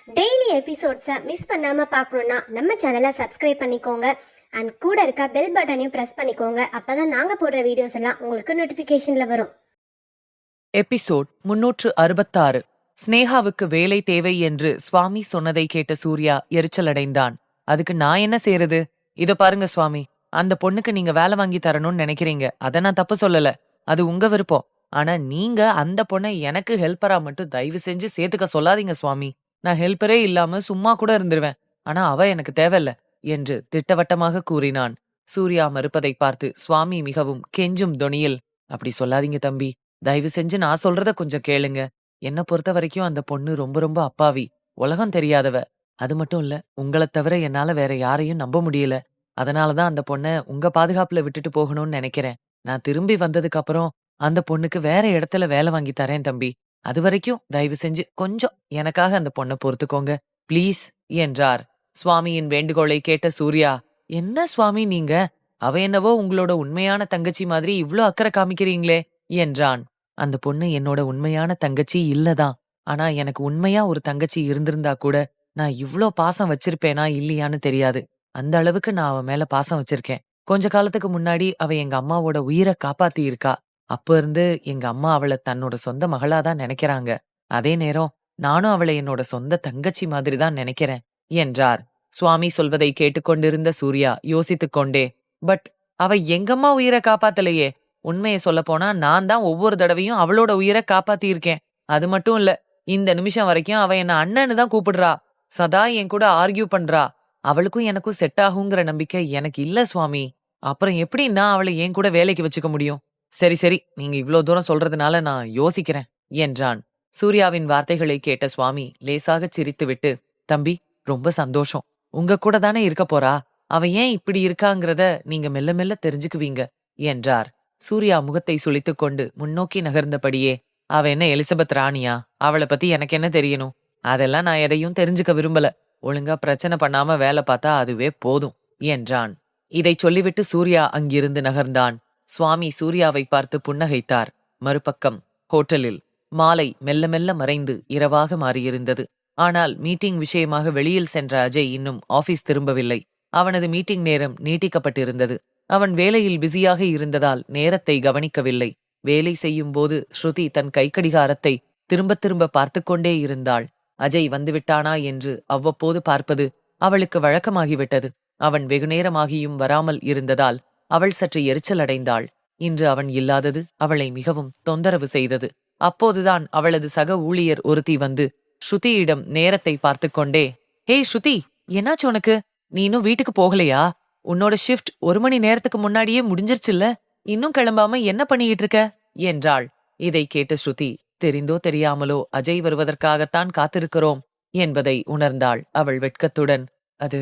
Daily எபிசோட்ஸை miss பண்ணாமல் பார்க்கணுன்னா நம்ம சேனலை சப்ஸ்கிரைப் பண்ணிக்கோங்க. அண்ட் கூட இருக்க பெல் பட்டனையும் ப்ரெஸ் பண்ணிக்கோங்க. அப்போ தான் நாங்கள் போடுற வீடியோஸ் எல்லாம் உங்களுக்கு நோட்டிஃபிகேஷனில் வரும். எபிசோட் 366. ஸ்னேகாவுக்கு வேலை தேவை என்று சுவாமி சொன்னதை கேட்ட சூர்யா எரிச்சலடைந்தான். அதுக்கு நான் என்ன செய்யறது? இதோ பாருங்க சுவாமி, அந்த பொண்ணுக்கு நீங்க வேலை வாங்கி தரணும்னு நினைக்கிறீங்க. அத நான் தப்பு சொல்லல, அது உங்க விருப்பம். ஆனா நீங்க அந்த பொண்ணை எனக்கு ஹெல்ப்பரா மட்டும் தயவு செஞ்சு சேர்த்துக்க சொல்லாதீங்க சுவாமி. நான் ஹெல்ப்பரே இல்லாம சும்மா கூட இருந்துருவேன். ஆனா அவ எனக்கு தேவையில்ல என்று திட்டவட்டமாக கூறினான். சூர்யா மறுப்பதை பார்த்து சுவாமி மிகவும் கெஞ்சும் தொனியில், அப்படி சொல்லாதீங்க தம்பி, தயவு செஞ்சு நான் சொல்றத கொஞ்சம் கேளுங்க. என்ன பொறுத்த வரைக்கும் அந்த பொண்ணு ரொம்ப ரொம்ப அப்பாவி, உலகம் தெரியாதவ. அது மட்டும் இல்ல, உங்களைத் தவிர என்னால வேற யாரையும் நம்ப முடியல. அதனாலதான் அந்த பொண்ண உங்க பாதுகாப்புல விட்டுட்டு போகணும்னு நினைக்கிறேன். நான் திரும்பி வந்ததுக்கு அப்புறம் அந்த பொண்ணுக்கு வேற இடத்துல வேலை வாங்கி தரேன் தம்பி. அது வரைக்கும் தயவு செஞ்சு கொஞ்சம் எனக்காக அந்த பொண்ணை பொறுத்துக்கோங்க ப்ளீஸ் என்றார். சுவாமியின் வேண்டுகோளை கேட்ட சூர்யா, என்ன சுவாமி நீங்க, அவ என்னவோ உங்களோட உண்மையான தங்கச்சி மாதிரி இவ்ளோ அக்கறை காமிக்கிறீங்களே என்றான். அந்த பொண்ணு என்னோட உண்மையான தங்கச்சி இல்லதான். ஆனா எனக்கு உண்மையா ஒரு தங்கச்சி இருந்திருந்தா கூட நான் இவ்ளோ பாசம் வச்சிருப்பேனா இல்லையான்னு தெரியாது. அந்த அளவுக்கு நான் அவ மேல பாசம் வச்சிருக்கேன். கொஞ்ச காலத்துக்கு முன்னாடி அவ எங்க அம்மாவோட உயிரை காப்பாத்தி இருக்கா. அப்ப இருந்து எங்க அம்மா அவளை தன்னோட சொந்த மகளாதான் நினைக்கிறாங்க. அதே நேரம் நானும் அவளை என்னோட சொந்த தங்கச்சி மாதிரி தான் நினைக்கிறேன் என்றார். சுவாமி சொல்வதை கேட்டுக்கொண்டிருந்த சூர்யா யோசித்துக் கொண்டே, பட் அவ எங்கம்மா உயிரை காப்பாத்தலையே. உண்மையை சொல்ல போனா நான் தான் ஒவ்வொரு தடவையும் அவளோட உயிரை காப்பாத்தி இருக்கேன். அது மட்டும் இல்ல, இந்த நிமிஷம் வரைக்கும் அவ என்ன அண்ணன்னு தான் கூப்பிடுறா. சதா என் கூட ஆர்கியூ பண்றா. அவளுக்கும் எனக்கும் செட் ஆகுங்கிற நம்பிக்கை எனக்கு இல்ல சுவாமி. அப்புறம் எப்படி நான் அவளை என் கூட வேலைக்கு வச்சுக்க முடியும்? சரி சரி, நீங்க இவ்ளோ தூரம் சொல்றதுனால நான் யோசிக்கிறேன் என்றான். சூர்யாவின் வார்த்தைகளை கேட்ட சுவாமி லேசாகச் சிரித்துவிட்டு, தம்பி ரொம்ப சந்தோஷம். உங்க கூட தானே இருக்க போறா. அவ ஏன் இப்படி இருக்காங்கிறத நீங்க மெல்ல மெல்ல தெரிஞ்சுக்குவீங்க என்றார். சூர்யா முகத்தை சுளித்துக் கொண்டு முன்னோக்கி நகர்ந்தபடியே, அவ என்ன எலிசபெத் ராணியா? அவளை பத்தி எனக்கு என்ன தெரியணும்? அதெல்லாம் நான் எதையும் தெரிஞ்சுக்க விரும்பல. ஒழுங்கா பிரச்சனை பண்ணாம வேலை பார்த்தா அதுவே போதும் என்றான். இதைச் சொல்லிவிட்டு சூர்யா அங்கிருந்து நகர்ந்தான். சுவாமி சூர்யாவை பார்த்து புன்னகைத்தார். மறுபக்கம் ஹோட்டலில் மாலை மெல்ல மெல்ல மறைந்து இரவாக மாறியிருந்தது. ஆனால் மீட்டிங் விஷயமாக வெளியில் சென்ற அஜய் இன்னும் ஆபீஸ் திரும்பவில்லை. அவனது மீட்டிங் நேரம் நீட்டிக்கப்பட்டிருந்தது. அவன் வேலையில் பிஸியாக இருந்ததால் நேரத்தை கவனிக்கவில்லை. வேலை செய்யும் போது ஸ்ருதி தன் கைக்கடிகாரத்தை திரும்ப திரும்ப பார்த்து கொண்டே இருந்தாள். அஜய் வந்துவிட்டானா என்று அவ்வப்போது பார்ப்பது அவளுக்கு வழக்கமாகிவிட்டது. அவன் வெகுநேரமாகியும் வராமல் இருந்ததால் அவள் சற்று எரிச்சல் அடைந்தாள். இன்று அவன் இல்லாதது அவளை மிகவும் தொந்தரவு செய்தது. அப்போதுதான் அவளது சக ஊழியர் ஒருத்தி வந்து ஸ்ருதியிடம் நேரத்தை பார்த்து கொண்டே, ஹே ஸ்ருதி, என்னாச்சு உனக்கு? நீ இன்னும் வீட்டுக்கு போகலையா? உன்னோட ஷிஃப்ட் 1 மணி நேரத்துக்கு முன்னாடியே முடிஞ்சிருச்சுல்ல? இன்னும் கிளம்பாம என்ன பண்ணிட்டு இருக்க என்றாள். இதை கேட்ட ஸ்ருதி தெரிந்தோ தெரியாமலோ அஜய் வருவதற்காகத்தான் காத்திருக்கிறோம் என்பதை உணர்ந்தாள். அவள் வெட்கத்துடன், அது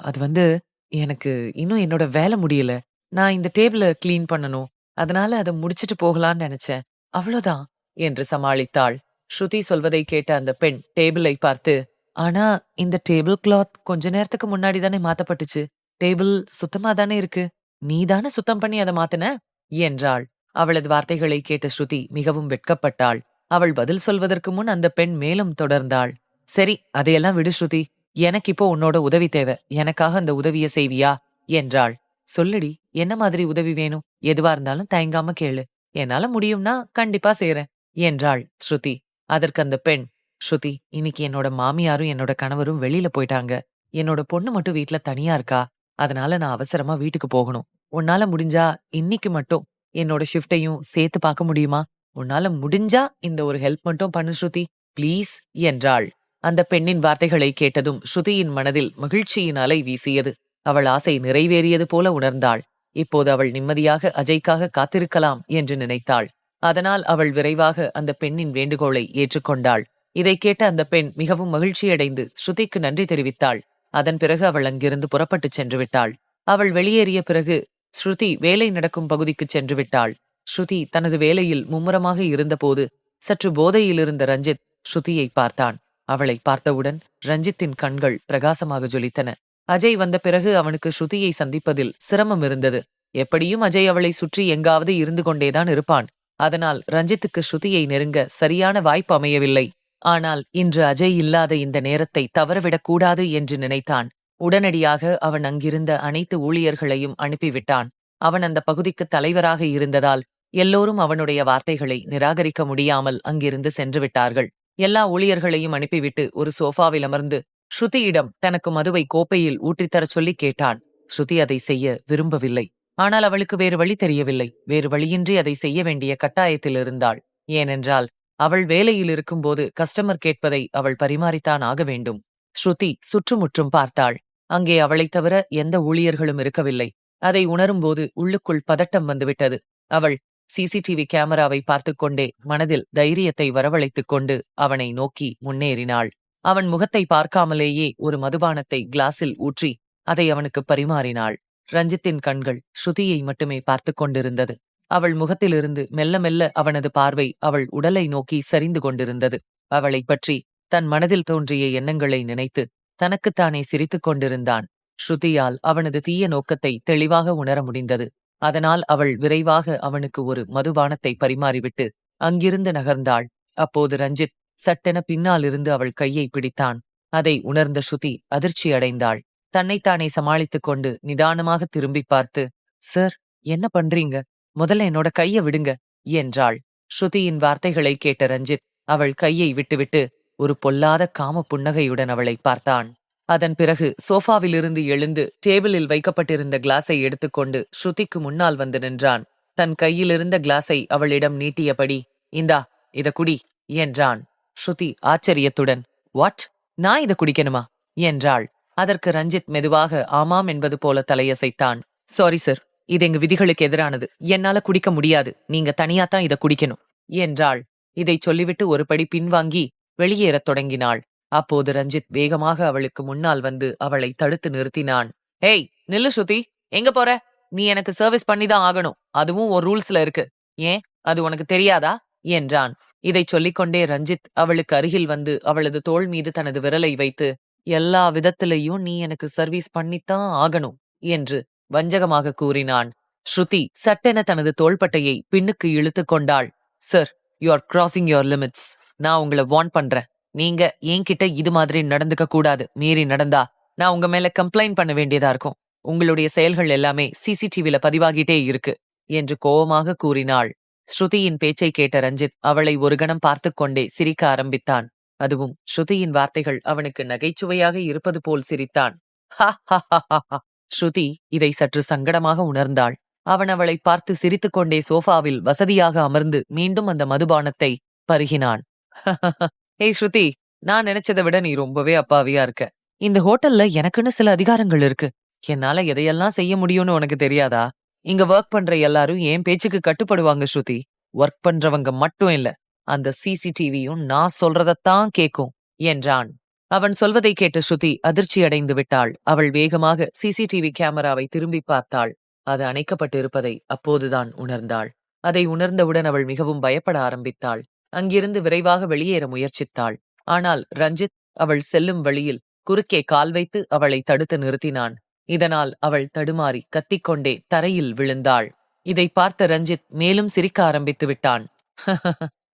அது வந்து, எனக்கு இன்னும் என்னோட வேலை முடியல. நான் இந்த டேபிள கிளீன் பண்ணணும். அதனால அதை முடிச்சிட்டு போகலான்னு நினைச்சேன். அவ்வளோதான் என்று சமாளித்தாள். ஸ்ருதி சொல்வதை கேட்ட அந்த பெண் டேபிளை பார்த்து, ஆனா இந்த டேபிள் கிளாத் கொஞ்ச நேரத்துக்கு முன்னாடி தானே மாத்தப்பட்டுச்சு. டேபிள் சுத்தமா தானே இருக்கு. நீ தானே சுத்தம் பண்ணி அதை மாத்தின என்றாள். அவளது வார்த்தைகளை கேட்ட ஸ்ருதி மிகவும் வெட்கப்பட்டாள். அவள் பதில் சொல்வதற்கு முன் அந்த பெண் மேலும் தொடர்ந்தாள். சரி, அதையெல்லாம் விடு ஸ்ருதி. எனக்கு இப்போ உன்னோட உதவி தேவை. எனக்காக அந்த உதவிய செய்வியா என்றாள். சொல்லுடி, என்ன மாதிரி உதவி வேணும்? எதுவா இருந்தாலும் தயங்காம கேளு. என்னால முடியும்னா கண்டிப்பா செய்றேன் என்றாள் ஸ்ருதி. அதற்கு அந்த பெண், ஸ்ருதி, இன்னைக்கு என்னோட மாமியாரும் என்னோட கணவரும் வெளியில போயிட்டாங்க. என்னோட பொண்ணு மட்டும் வீட்ல தனியா இருக்கா. அதனால நான் அவசரமா வீட்டுக்கு போகணும். உன்னால முடிஞ்சா இன்னைக்கு மட்டும் என்னோட ஷிஃப்டையும் சேர்த்து பார்க்க முடியுமா? உன்னால முடிஞ்சா இந்த ஒரு ஹெல்ப் மட்டும் பண்ணு ஸ்ருதி, ப்ளீஸ் என்றாள். அந்த பெண்ணின் வார்த்தைகளை கேட்டதும் ஸ்ருதியின் மனதில் மகிழ்ச்சியின் அலை வீசியது. அவள் ஆசை நிறைவேறியது போல உணர்ந்தாள். இப்போது அவள் நிம்மதியாக அஜய்க்காக காத்திருக்கலாம் என்று நினைத்தாள். அதனால் அவள் விரைவாக அந்த பெண்ணின் வேண்டுகோளை ஏற்றுக்கொண்டாள். இதை கேட்ட அந்த பெண் மிகவும் மகிழ்ச்சியடைந்து ஸ்ருதிக்கு நன்றி தெரிவித்தாள். அதன் பிறகு அவள் அங்கிருந்து புறப்பட்டுச் சென்று விட்டாள். அவள் வெளியேறிய பிறகு ஸ்ருதி வேலை நடக்கும் பகுதிக்கு சென்று விட்டாள். ஸ்ருதி தனது வேலையில் மும்முரமாக இருந்தபோது சற்று போதையில் இருந்த ரஞ்சித் ஸ்ருதியை பார்த்தான். அவளை பார்த்தவுடன் ரஞ்சித்தின் கண்கள் பிரகாசமாக ஜொலித்தன. அஜய் வந்த பிறகு அவனுக்கு ஸ்ருதியை சந்திப்பதில் சிரமம் இருந்தது. எப்படியும் அஜய் அவளை சுற்றி எங்காவது இருந்து கொண்டேதான் இருப்பான். அதனால் ரஞ்சித்துக்கு ஸ்ருதியை நெருங்க சரியான வாய்ப்பு அமையவில்லை. ஆனால் இன்று அஜய் இல்லாத இந்த நேரத்தை தவறவிடக்கூடாது என்று நினைத்தான். உடனடியாக அவன் அங்கிருந்த அனைத்து ஊழியர்களையும் அனுப்பிவிட்டான். அவன் அந்த பகுதிக்கு தலைவராக இருந்ததால் எல்லோரும் அவனுடைய வார்த்தைகளை நிராகரிக்க முடியாமல் அங்கிருந்து சென்று விட்டார்கள். எல்லா ஊழியர்களையும் அனுப்பிவிட்டு ஒரு சோஃபாவில் அமர்ந்து ஸ்ருதியிடம் தனக்கு மதுவை கோப்பையில் ஊற்றித்தரச் சொல்லி கேட்டான். ஸ்ருதி அதை செய்ய விரும்பவில்லை. ஆனால் அவளுக்கு வேறு வழி தெரியவில்லை. வேறு வழியின்றி அதை செய்ய வேண்டிய கட்டாயத்தில் இருந்தாள். ஏனென்றால் அவள் வேலையில் இருக்கும்போது கஸ்டமர் கேட்பதை அவள் பரிமாறித்தான் ஆக வேண்டும். ஸ்ருதி சுற்றுமுற்றும் பார்த்தாள். அங்கே அவளைத் தவிர எந்த ஊழியர்களும் இருக்கவில்லை. அதை உணரும்போது உள்ளுக்குள் பதட்டம் வந்துவிட்டது. அவள் சிசிடிவி கேமராவை பார்த்துக்கொண்டே மனதில் தைரியத்தை வரவழைத்துக் கொண்டு அவனை நோக்கி முன்னேறினாள். அவன் முகத்தை பார்க்காமலேயே ஒரு மதுபானத்தை கிளாஸில் ஊற்றி அதை அவனுக்கு பரிமாறினாள். ரஞ்சித்தின் கண்கள் ஸ்ருதியை மட்டுமே பார்த்து கொண்டிருந்தது. அவள் முகத்திலிருந்து மெல்ல மெல்ல அவனது பார்வை அவள் உடலை நோக்கி சரிந்து கொண்டிருந்தது. அவளைப் பற்றி தன் மனதில் தோன்றிய எண்ணங்களை நினைத்து தனக்குத்தானே சிரித்துக் கொண்டிருந்தான். ஸ்ருதியால் அவனது தீய நோக்கத்தை தெளிவாக உணர முடிந்தது. அதனால் அவள் விரைவாக அவனுக்கு ஒரு மதுபானத்தை பரிமாறிவிட்டு அங்கிருந்து நகர்ந்தாள். அப்போது ரஞ்சித் சட்டென பின்னாலிருந்து அவள் கையை பிடித்தான். அதை உணர்ந்த ஸ்ருதி அதிர்ச்சியடைந்தாள். தன்னைத்தானே சமாளித்துக் கொண்டு நிதானமாக திரும்பி பார்த்து, சார், என்ன பண்றீங்க? முதல்ல என்னோட கைய விடுங்க என்றாள். ஸ்ருதியின் வார்த்தைகளை கேட்ட ரஞ்சித் அவள் கையை விட்டுவிட்டு ஒரு பொல்லாத காம புன்னகையுடன் அவளை பார்த்தான். அதன் பிறகு சோஃபாவிலிருந்து எழுந்து டேபிளில் வைக்கப்பட்டிருந்த கிளாஸை எடுத்துக்கொண்டு ஸ்ருதிக்கு முன்னால் வந்து நின்றான். தன் கையிலிருந்த கிளாஸை அவளிடம் நீட்டியபடி, இந்தா, இத குடி என்றான். ஸ்ருதி ஆச்சரியத்துடன், வாட், நான் இத குடிக்கணுமா என்றாள். அதற்கு ரஞ்சித் மெதுவாக ஆமாம் என்பது போல தலையசைத்தான். சாரி சார், இது எங்க விதிகளுக்கு எதிரானது. என்னால குடிக்க முடியாது. நீங்க தனியாத்தான் இத குடிக்கணும் என்றாள். இதை சொல்லிவிட்டு ஒருபடி பின்வாங்கி வெளியேறத் தொடங்கினாள். அப்போது ரஞ்சித் வேகமாக அவளுக்கு முன்னால் வந்து அவளை தடுத்து நிறுத்தினான். ஏய், நில்லு ஸ்ருதி, எங்க போற? நீ எனக்கு சர்வீஸ் பண்ணிதான் ஆகணும். அதுவும் ஒரு ரூல்ஸ்ல இருக்கு. ஏன், அது உனக்கு தெரியாதா என்றான். இதை சொல்லிக்கொண்டே ரஞ்சித் அவளுக்கு அருகில் வந்து அவளது தோள் மீது தனது விரலை வைத்து, எல்லா விதத்திலையும் நீ எனக்கு சர்வீஸ் பண்ணித்தான் ஆகணும் என்று வஞ்சகமாக கூறினான். ஸ்ருதி சட்டென தனது தோள்பட்டையை பின்னுக்கு இழுத்து கொண்டாள். Sir, you are crossing your limits. நான் உங்களை வார்ன் பண்றேன். நீங்க என்கிட்ட இது மாதிரி நடந்துக்க கூடாது. மீறி நடந்தா நான் உங்க மேல கம்ப்ளைண்ட் பண்ண வேண்டியதா இருக்கும். உங்களுடைய செயல்கள் எல்லாமே சிசிடிவில பதிவாகிட்டே இருக்கு என்று கோபமாக கூறினாள். ஸ்ருதியின் பேச்சை கேட்ட ரஞ்சித் அவளை ஒரு கணம் பார்த்து கொண்டே சிரிக்க ஆரம்பித்தான். அதுவும் ஸ்ருதியின் வார்த்தைகள் அவனுக்கு நகைச்சுவையாக இருப்பது போல் சிரித்தான். ஸ்ருதி இதை சற்று சங்கடமாக உணர்ந்தாள். அவன் அவளை பார்த்து சிரித்துக்கொண்டே சோஃபாவில் வசதியாக அமர்ந்து மீண்டும் அந்த மதுபானத்தை பருகினான். ஏய் ஸ்ருதி, நான் நினைச்சதை விட நீ ரொம்பவே அப்பாவியா இருக்க. இந்த ஹோட்டல்ல எனக்குன்னு சில அதிகாரங்கள் இருக்கு. என்னால எதையெல்லாம் செய்ய முடியும்னு உனக்கு தெரியாதா? இங்க ஒர்க் பண்ற எல்லாரும் என் பேச்சுக்கு கட்டுப்படுவாங்க ஸ்ருதி. ஒர்க் பண்றவங்க மட்டும் இல்ல, அந்த சிசிடிவியும் நான் சொல்றதத்தான் கேக்கும் என்றான். அவன் சொல்வதை கேட்ட ஸ்ருதி அதிர்ச்சியடைந்து விட்டாள். அவள் வேகமாக சிசிடிவி கேமராவை திரும்பி பார்த்தாள். அது அணைக்கப்பட்டிருப்பதை அப்போதுதான் உணர்ந்தாள். அதை உணர்ந்தவுடன் அவள் மிகவும் பயப்பட ஆரம்பித்தாள். அங்கிருந்து விரைவாக வெளியேற முயற்சித்தாள். ஆனால் ரஞ்சித் அவள் செல்லும் வழியில் குறுக்கே கால் வைத்து அவளை தடுத்து நிறுத்தினான். இதனால் அவள் தடுமாறி கத்திக்கொண்டே தரையில் விழுந்தாள். இதை பார்த்த ரஞ்சித் மேலும் சிரிக்க ஆரம்பித்து விட்டான்.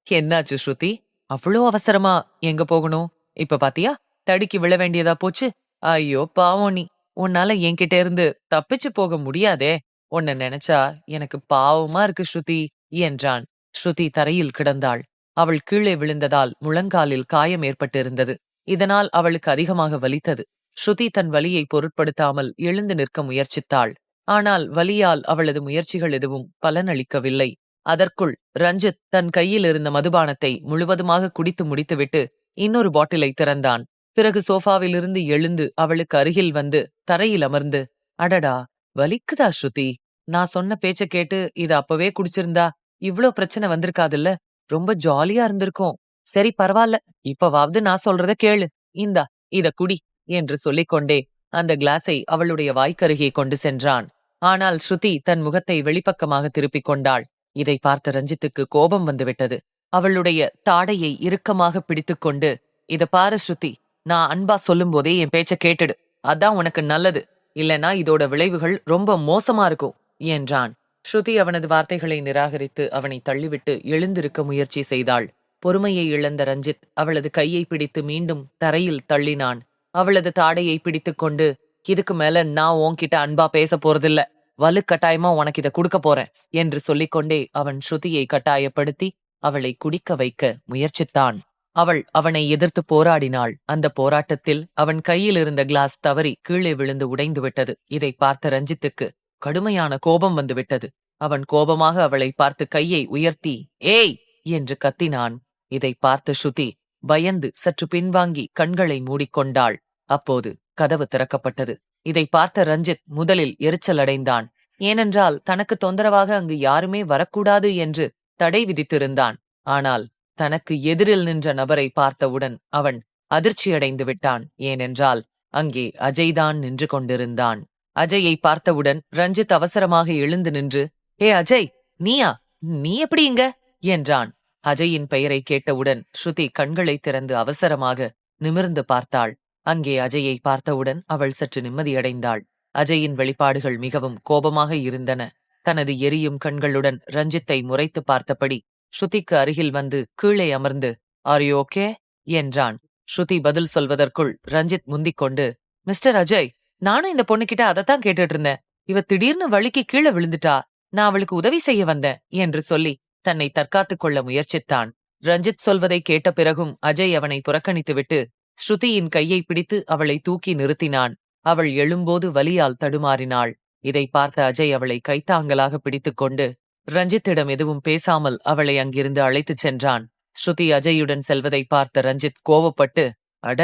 என்னாச்சு ஸ்ருதி? அவ்வளோ அவசரமா எங்க போகணும்? இப்ப பாத்தியா, தடுக்கி விழ வேண்டியதா போச்சு. ஐயோ பாவம், நீ உன்னால என்கிட்ட இருந்து தப்பிச்சு போக முடியாதே. உன்னை நினைச்சா எனக்கு பாவமா இருக்கு ஸ்ருதி என்றான். ஸ்ருதி தரையில் கிடந்தாள். அவள் கீழே விழுந்ததால் முழங்காலில் காயம் ஏற்பட்டிருந்தது. இதனால் அவளுக்கு அதிகமாக வலித்தது. ஸ்ருதி தன் வலியை பொருட்படுத்தாமல் எழுந்து நிற்க முயற்சித்தாள். ஆனால் வலியால் அவளது முயற்சிகள் எதுவும் பலனளிக்கவில்லை. அதற்குள் ரஞ்சித் தன் கையில் இருந்த மதுபானத்தை முழுவதுமாக குடித்து முடித்துவிட்டு இன்னொரு பாட்டிலை திறந்தான். பிறகு சோஃபாவிலிருந்து எழுந்து அவளுக்கு அருகில் வந்து தரையில் அமர்ந்து, அடடா, வலிக்குதா ஸ்ருதி? நான் சொன்ன பேச்ச கேட்டு இத அப்பவே குடிச்சிருந்தா இவ்ளோ பிரச்சனை வந்திருக்காதுல்ல. ரொம்ப ஜாலியா இருந்திருக்கும். சரி, பரவாயில்ல, இப்பவாவது நான் சொல்றத கேளு. இந்தா, இத குடி என்று சொல்லிக்கொண்டே அந்த கிளாஸை அவளுடைய வாய்க்கருகே கொண்டு சென்றான். ஆனால் ஸ்ருதி தன் முகத்தை வெளிப்பக்கமாக திருப்பிக் கொண்டாள். இதை பார்த்த ரஞ்சித்துக்கு கோபம் வந்துவிட்டது. அவளுடைய தாடையை இறுக்கமாக பிடித்துக்கொண்டு, இத பாரு ஸ்ருதி, நான் அன்பா சொல்லும் போதே என் பேச்ச கேட்டுடு. அதான் உனக்கு நல்லது. இல்லனா இதோட விளைவுகள் ரொம்ப மோசமா இருக்கும் என்றான். ஸ்ருதி அவனது வார்த்தைகளை நிராகரித்து அவனை தள்ளிவிட்டு எழுந்திருக்க முயற்சி செய்தாள். பொறுமையை இழந்த ரஞ்சித் அவளது கையை பிடித்து மீண்டும் தரையில் தள்ளினான். அவளது தாடையை பிடித்துக்கொண்டு, இதுக்கு மேல நான் உன்கிட்ட அன்பா பேச போறதில்ல, வலுக்கட்டாயமா உனக்கு இதை கொடுக்க போறேன் என்று சொல்லிக்கொண்டே அவன் ஸ்ருதியை கட்டாயப்படுத்தி அவளை குடிக்க வைக்க முயற்சித்தான். அவள் அவனை எதிர்த்து போராடினாள். அந்த போராட்டத்தில் அவன் கையில் இருந்த கிளாஸ் தவறி கீழே விழுந்து உடைந்து விட்டது. இதை பார்த்த ரஞ்சித்துக்கு கடுமையான கோபம் வந்துவிட்டது. அவன் கோபமாக அவளை பார்த்து கையை உயர்த்தி ஏய் என்று கத்தினான். இதை பார்த்த ஸ்ருதி பயந்து சற்று பின்வாங்கி கண்களை மூடிக்கொண்டாள். அப்போது கதவு திறக்கப்பட்டது. இதை பார்த்த ரஞ்சித் முதலில் எரிச்சலடைந்தான். ஏனென்றால் தனக்கு தொந்தரவாக அங்கு யாருமே வரக்கூடாது என்று தடை விதித்திருந்தான். ஆனால் தனக்கு எதிரில் நின்ற நபரை பார்த்தவுடன் அவன் அதிர்ச்சியடைந்து விட்டான். ஏனென்றால் அங்கே அஜய்தான் நின்று கொண்டிருந்தான். அஜயை பார்த்தவுடன் ரஞ்சித் அவசரமாக எழுந்து நின்று, ஏ அஜய், நீயா? நீ எப்படி இங்க என்றான். அஜயின் பெயரை கேட்டவுடன் ஸ்ருதி கண்களை திறந்து அவசரமாக நிமிர்ந்து பார்த்தாள். அங்கே அஜயை பார்த்தவுடன் அவள் சற்று நிம்மதியடைந்தாள். அஜயின் வெளிப்பாடுகள் மிகவும் கோபமாக இருந்தன. தனது எரியும் கண்களுடன் ரஞ்சித்தை முறைத்து பார்த்தபடி ஸ்ருதிக்கு அருகில் வந்து கீழே அமர்ந்து, ஆர் யூ ஓகே என்றான். ஸ்ருதி பதில் சொல்வதற்குள் ரஞ்சித் முந்திக்கொண்டு, மிஸ்டர் அஜய், நானும் இந்த பொண்ணுகிட்ட அதைத்தான் கேட்டுட்டு இருந்தேன். இவ திடீர்னு வழுக்கி கீழே விழுந்துட்டா, நான் அவளுக்கு உதவி செய்ய வந்தேன் என்று சொல்லி தன்னை தற்காத்துக் கொள்ள முயற்சித்தான். ரஞ்சித் சொல்வதை கேட்ட பிறகும் அஜய் அவனை புறக்கணித்துவிட்டு ஸ்ருதியின் கையை பிடித்து அவளை தூக்கி நிறுத்தினான். அவள் எழும்போது வலியால் தடுமாறினாள். இதை பார்த்த அஜய் அவளை கைத்தாங்கலாக பிடித்துக்கொண்டு ரஞ்சித்திடம் எதுவும் பேசாமல் அவளை அங்கிருந்து அழைத்துச் சென்றான். ஸ்ருதி அஜயுடன் செல்வதை பார்த்த ரஞ்சித் கோவப்பட்டு, அட,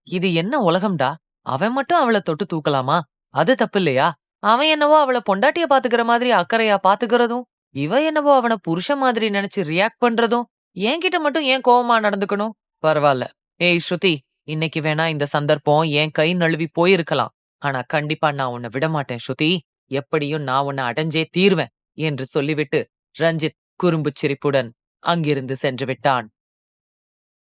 இது என்ன உலகம்டா? அவன் மட்டும் அவளை தொட்டு தூக்கலாமா? அது தப்பில்லையா? அவன் என்னவோ அவளை பொண்டாட்டிய பாத்துக்கிற மாதிரி அக்கறையா பாத்துக்கிறதும், இவ என்னவோ அவனை புருஷ மாதிரி நினைச்சு ரியாக்ட் பண்றதும், என்கிட்ட மட்டும் ஏன் கோவமா நடந்துக்கணும்? பரவாயில்ல. ஏய் ஸ்ருதி, இன்னைக்கு வேணா இந்த சந்தர்ப்பம் என் கை நழுவி போயிருக்கலாம். ஆனா கண்டிப்பா நான் உன்னை விடமாட்டேன் ஸ்ருதி. எப்படியும் நான் உன்னை அடைஞ்சே தீர்வேன் என்று சொல்லிவிட்டு ரஞ்சித் குறும்புச் சிரிப்புடன் அங்கிருந்து சென்று விட்டான்.